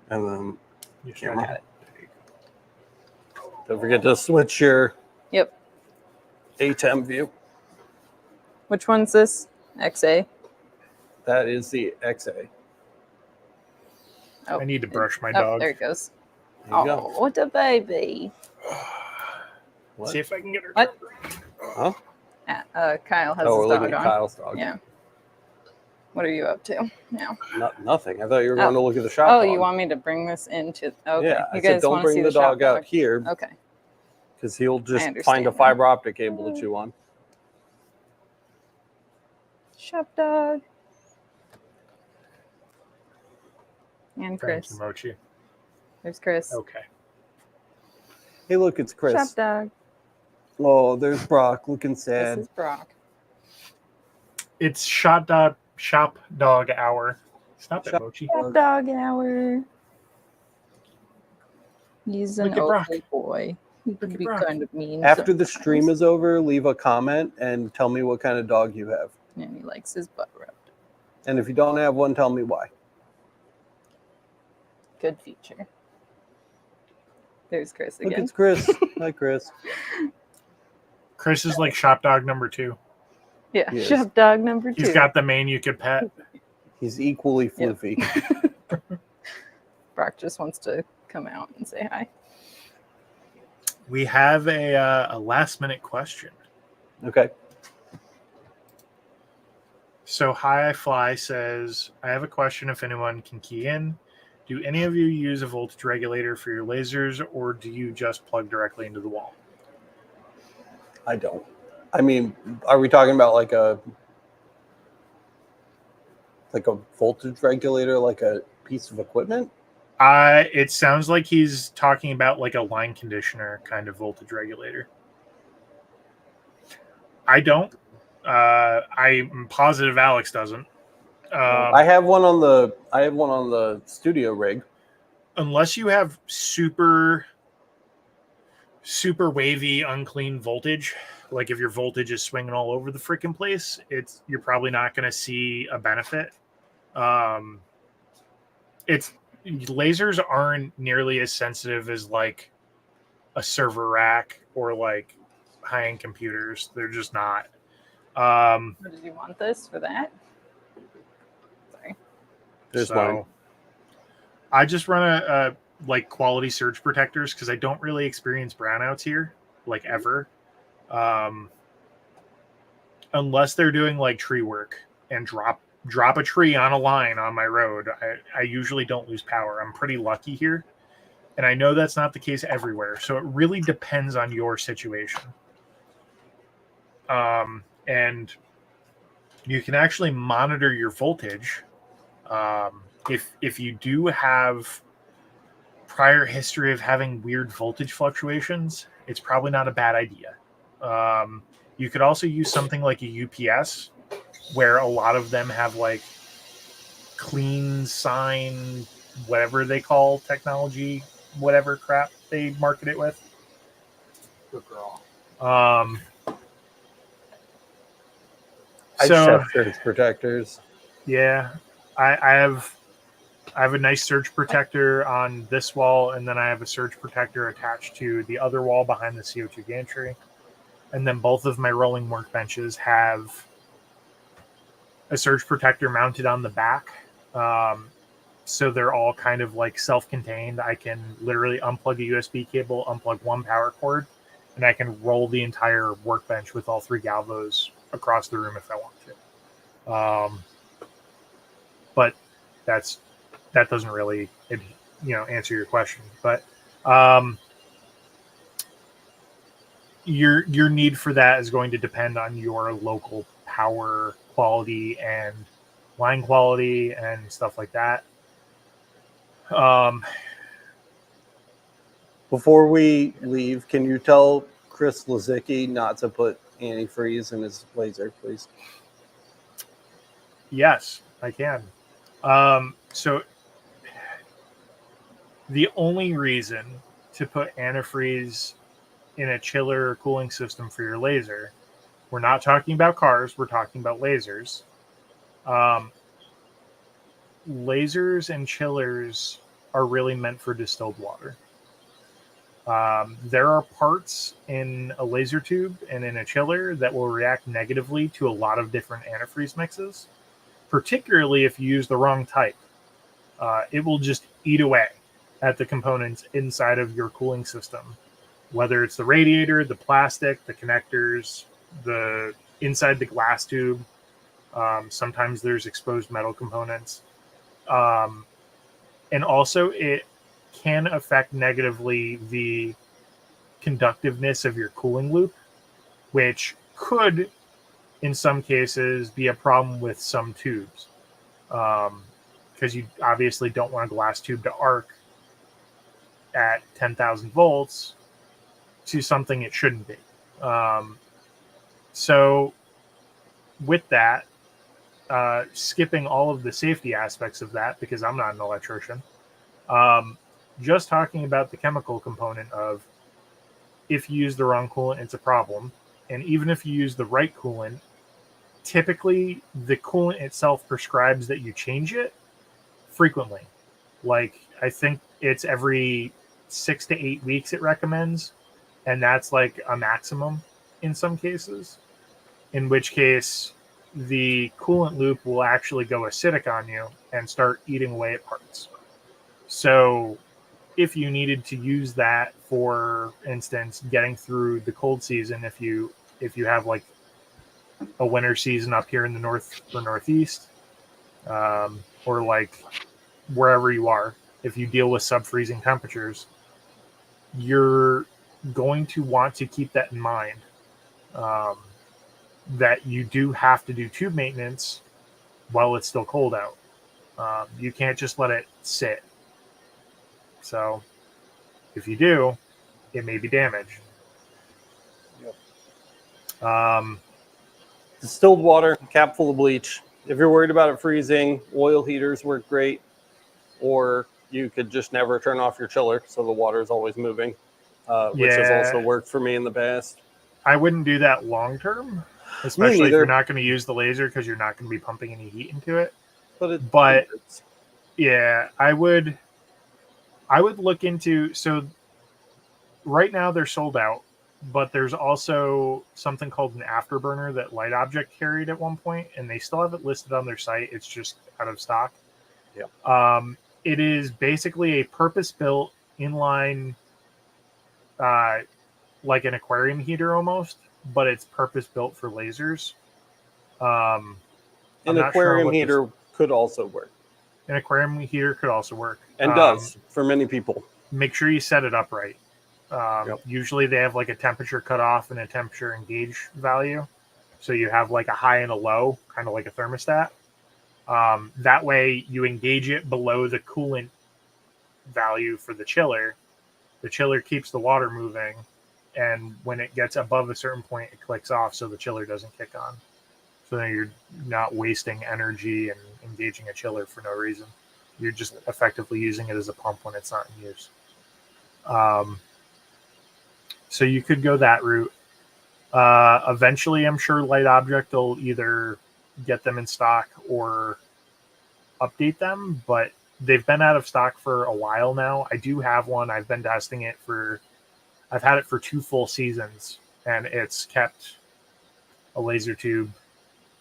And then You should camera. have it. Don't forget to switch your Yep. ATEM view. Which one's this? XA. That is the XA. Oh, I need to brush my oh, dog. there it goes. There you Oh, go. what a baby! What? See if I can get her. What? Huh? Kyle has Oh, we're his looking dog at on. Kyle's dog. Yeah. What are you up to now? Nothing. I thought you were going to look at the shop Oh, dog. you want me to bring this into? Okay. Yeah, I You said guys don't want to bring see the shop dog out here Okay. because he'll just understand find a that. fiber optic cable to chew on. Shop dog. And Thank Chris. you, Mochi. There's Chris. Okay. Hey, look, it's Chris. Shop dog. Oh, there's Brock looking This sad. is Brock. It's shop dog hour. Stop it, Shop- Mochi. Shop dog hour. He's an Look at Brock. ugly boy. You can be Brock. kind of mean. After the stream sometimes. is over, leave a comment and tell me what kind of dog you have. And he likes his butt rubbed. And if you don't have one, tell me why. Good feature. There's Chris Look, again. it's Chris. Hi, Chris. Chris is like shop dog number 2. Yeah, He is. shop dog number 2. He's got the mane you could pet. He's equally Yep. floofy. Brock just wants to come out and say hi. We have a last minute question. Okay. So Hi Fly says, I have a question if anyone can key in. Do any of you use a voltage regulator for your lasers, or do you just plug directly into the wall? I don't. I mean, are we talking about like a voltage regulator, like a piece of equipment? It sounds like he's talking about like a line conditioner kind of voltage regulator. I don't. I'm positive Alex doesn't. I have one on the studio rig. Unless you have super wavy, unclean voltage, like if your voltage is swinging all over the freaking place, you're probably not going to see a benefit. Lasers aren't nearly as sensitive as like a server rack or like high-end computers. They're just not. Did you want this for that? Sorry. There's mine. I just run a like quality surge protectors because I don't really experience brownouts here, like ever. Unless they're doing like tree work and drop a tree on a line on my road, I usually don't lose power. I'm pretty lucky here. And I know that's not the case everywhere. So it really depends on your situation. And you can actually monitor your voltage. If you do have prior history of having weird voltage fluctuations, it's probably not a bad idea. You could also use something like a UPS, where a lot of them have like clean sign, whatever they call technology, whatever crap they market it with. Good girl. I just have surge protectors. Yeah, I have a nice surge protector on this wall, and then I have a surge protector attached to the other wall behind the CO2 gantry. And then both of my rolling workbenches have a surge protector mounted on the back. So they're all kind of like self-contained. I can literally unplug a USB cable, unplug one power cord, and I can roll the entire workbench with all 3 galvos across the room if I want to. But that doesn't really, answer your question. But your need for that is going to depend on your local power quality and line quality and stuff like that. Before we leave, can you tell Chris Lazicki not to put antifreeze in his laser, please? Yes, I can. So the only reason to put antifreeze in a chiller or cooling system for your laser, we're not talking about cars, we're talking about lasers. Lasers and chillers are really meant for distilled water. There are parts in a laser tube and in a chiller that will react negatively to a lot of different antifreeze mixes, particularly if you use the wrong type. It will just eat away at the components inside of your cooling system, whether it's the radiator, the plastic, the connectors, the inside the glass tube. Sometimes there's exposed metal components. And also it can affect negatively the conductiveness of your cooling loop, which could, in some cases, be a problem with some tubes. Because you obviously don't want a glass tube to arc at 10,000 volts to something it shouldn't be. So with that, skipping all of the safety aspects of that, because I'm not an electrician, just talking about the chemical component of if you use the wrong coolant, it's a problem. And even if you use the right coolant, typically the coolant itself prescribes that you change it frequently. Like, I think it's every 6 to 8 weeks it recommends, and that's like a maximum in some cases, in which case the coolant loop will actually go acidic on you and start eating away at parts. So if you needed to use that, for instance, getting through the cold season, if you have like a winter season up here in the north or northeast, or like wherever you are, if you deal with sub-freezing temperatures, you're going to want to keep that in mind, that you do have to do tube maintenance while it's still cold out. You can't just let it sit. So if you do, it may be damaged. Yep. Distilled water, cap full of bleach. If you're worried about it freezing, oil heaters work great. Or you could just never turn off your chiller, so the water is always moving, which has also worked for me in the past. I wouldn't do that long term, especially if you're not going to use the laser, because you're not going to be pumping any heat into it. But yeah, I would look into, so right now they're sold out, but there's also something called an afterburner that Light Object carried at one point, and they still have it listed on their site. It's just out of stock. Yeah. It is basically a purpose-built inline, like an aquarium heater almost, but it's purpose-built for lasers. An aquarium heater could also work. An aquarium heater could also work. And does, for many people. Make sure you set it up right. Usually they have like a temperature cutoff and a temperature engage value. So you have like a high and a low, kind of like a thermostat. That way you engage it below the coolant value for the chiller. The chiller keeps the water moving, and when it gets above a certain point, it clicks off so the chiller doesn't kick on. So then you're not wasting energy and engaging a chiller for no reason. You're just effectively using it as a pump when it's not in use. So you could go that route. Eventually, I'm sure Light Object will either get them in stock or update them, but they've been out of stock for a while now. I do have one. I've been testing it I've had it for 2 full seasons, and it's kept a laser tube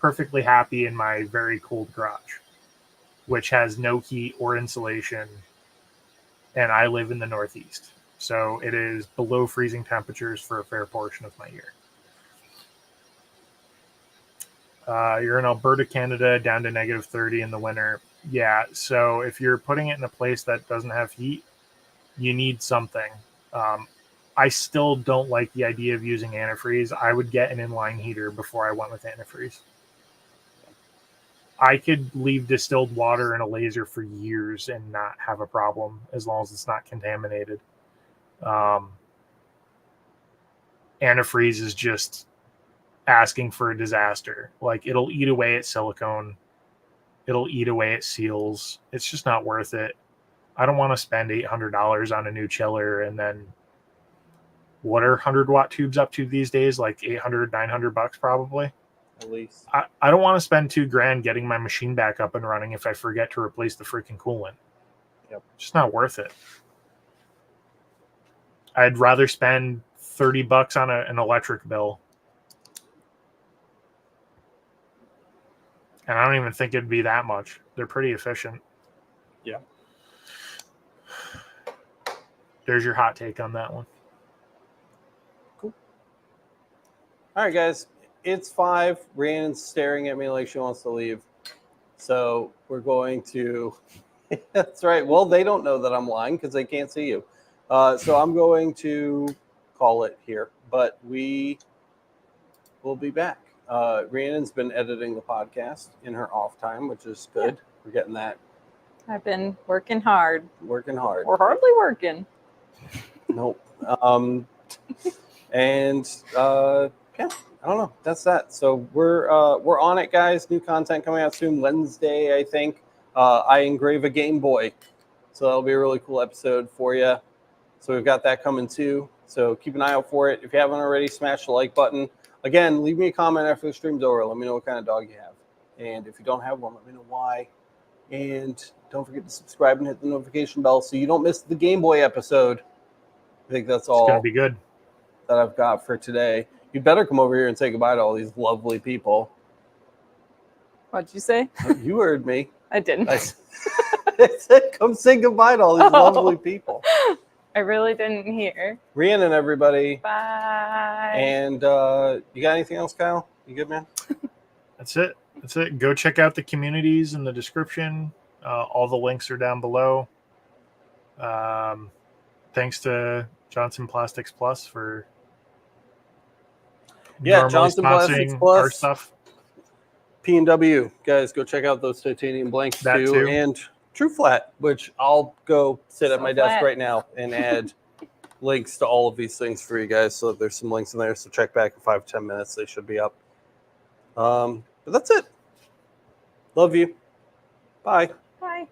perfectly happy in my very cold garage, which has no heat or insulation, and I live in the Northeast. So it is below freezing temperatures for a fair portion of my year. You're in Alberta, Canada, down to -30 in the winter. Yeah, so if you're putting it in a place that doesn't have heat, you need something. I still don't like the idea of using antifreeze. I would get an inline heater before I went with antifreeze. I could leave distilled water in a laser for years and not have a problem as long as it's not contaminated. Antifreeze is just asking for a disaster. Like, it'll eat away at silicone. It'll eat away at seals. It's just not worth it. I don't want to spend $800 on a new chiller, and then what are 100-watt tubes up to these days? Like $800, $900 probably. At least. I don't want to spend $2,000 getting my machine back up and running if I forget to replace the freaking coolant. Yep. It's just not worth it. I'd rather spend $30 on an electric bill. And I don't even think it'd be that much. They're pretty efficient. Yeah. There's your hot take on that one. Cool. All right, guys. It's 5. Rheannon's staring at me like she wants to leave. So we're going to... That's right. Well, they don't know that I'm lying because they can't see you. So I'm going to call it here. But we will be back. Rhiannon's been editing the podcast in her off time, which is good. Yeah. We're getting that. I've been working hard. Working hard. We're hardly working. Nope. Yeah, I don't know. That's that. So we're on it, guys. New content coming out soon. Wednesday, I think. I engrave a Game Boy. So that'll be a really cool episode for you. So we've got that coming too. So keep an eye out for it. If you haven't already, smash the like button. Again, leave me a comment after the stream's over. Let me know what kind of dog you have. And if you don't have one, let me know why. And don't forget to subscribe and hit the notification bell so you don't miss the Game Boy episode. I think that's It's going to all be good. that I've got for today. You better come over here and say goodbye to all these lovely people. What'd you say? You heard me. I didn't. I said come say goodbye to all these lovely people. I really didn't hear. Rheannon, everybody. Bye. And you got anything else, Kyle? You good, man? That's it. That's it. Go check out the communities in the description. All the links are down below. Thanks to Johnson Plastics Plus for normally Johnson Plastics sponsoring Plus. our stuff. P&W, guys, go check out those titanium blanks That too. And True Flat, which I'll go sit at So my desk flat. right now and add links to all of these things for you guys. So there's some links in there. So check back in 5-10 minutes. They should be up. But that's it. Love you. Bye. Bye.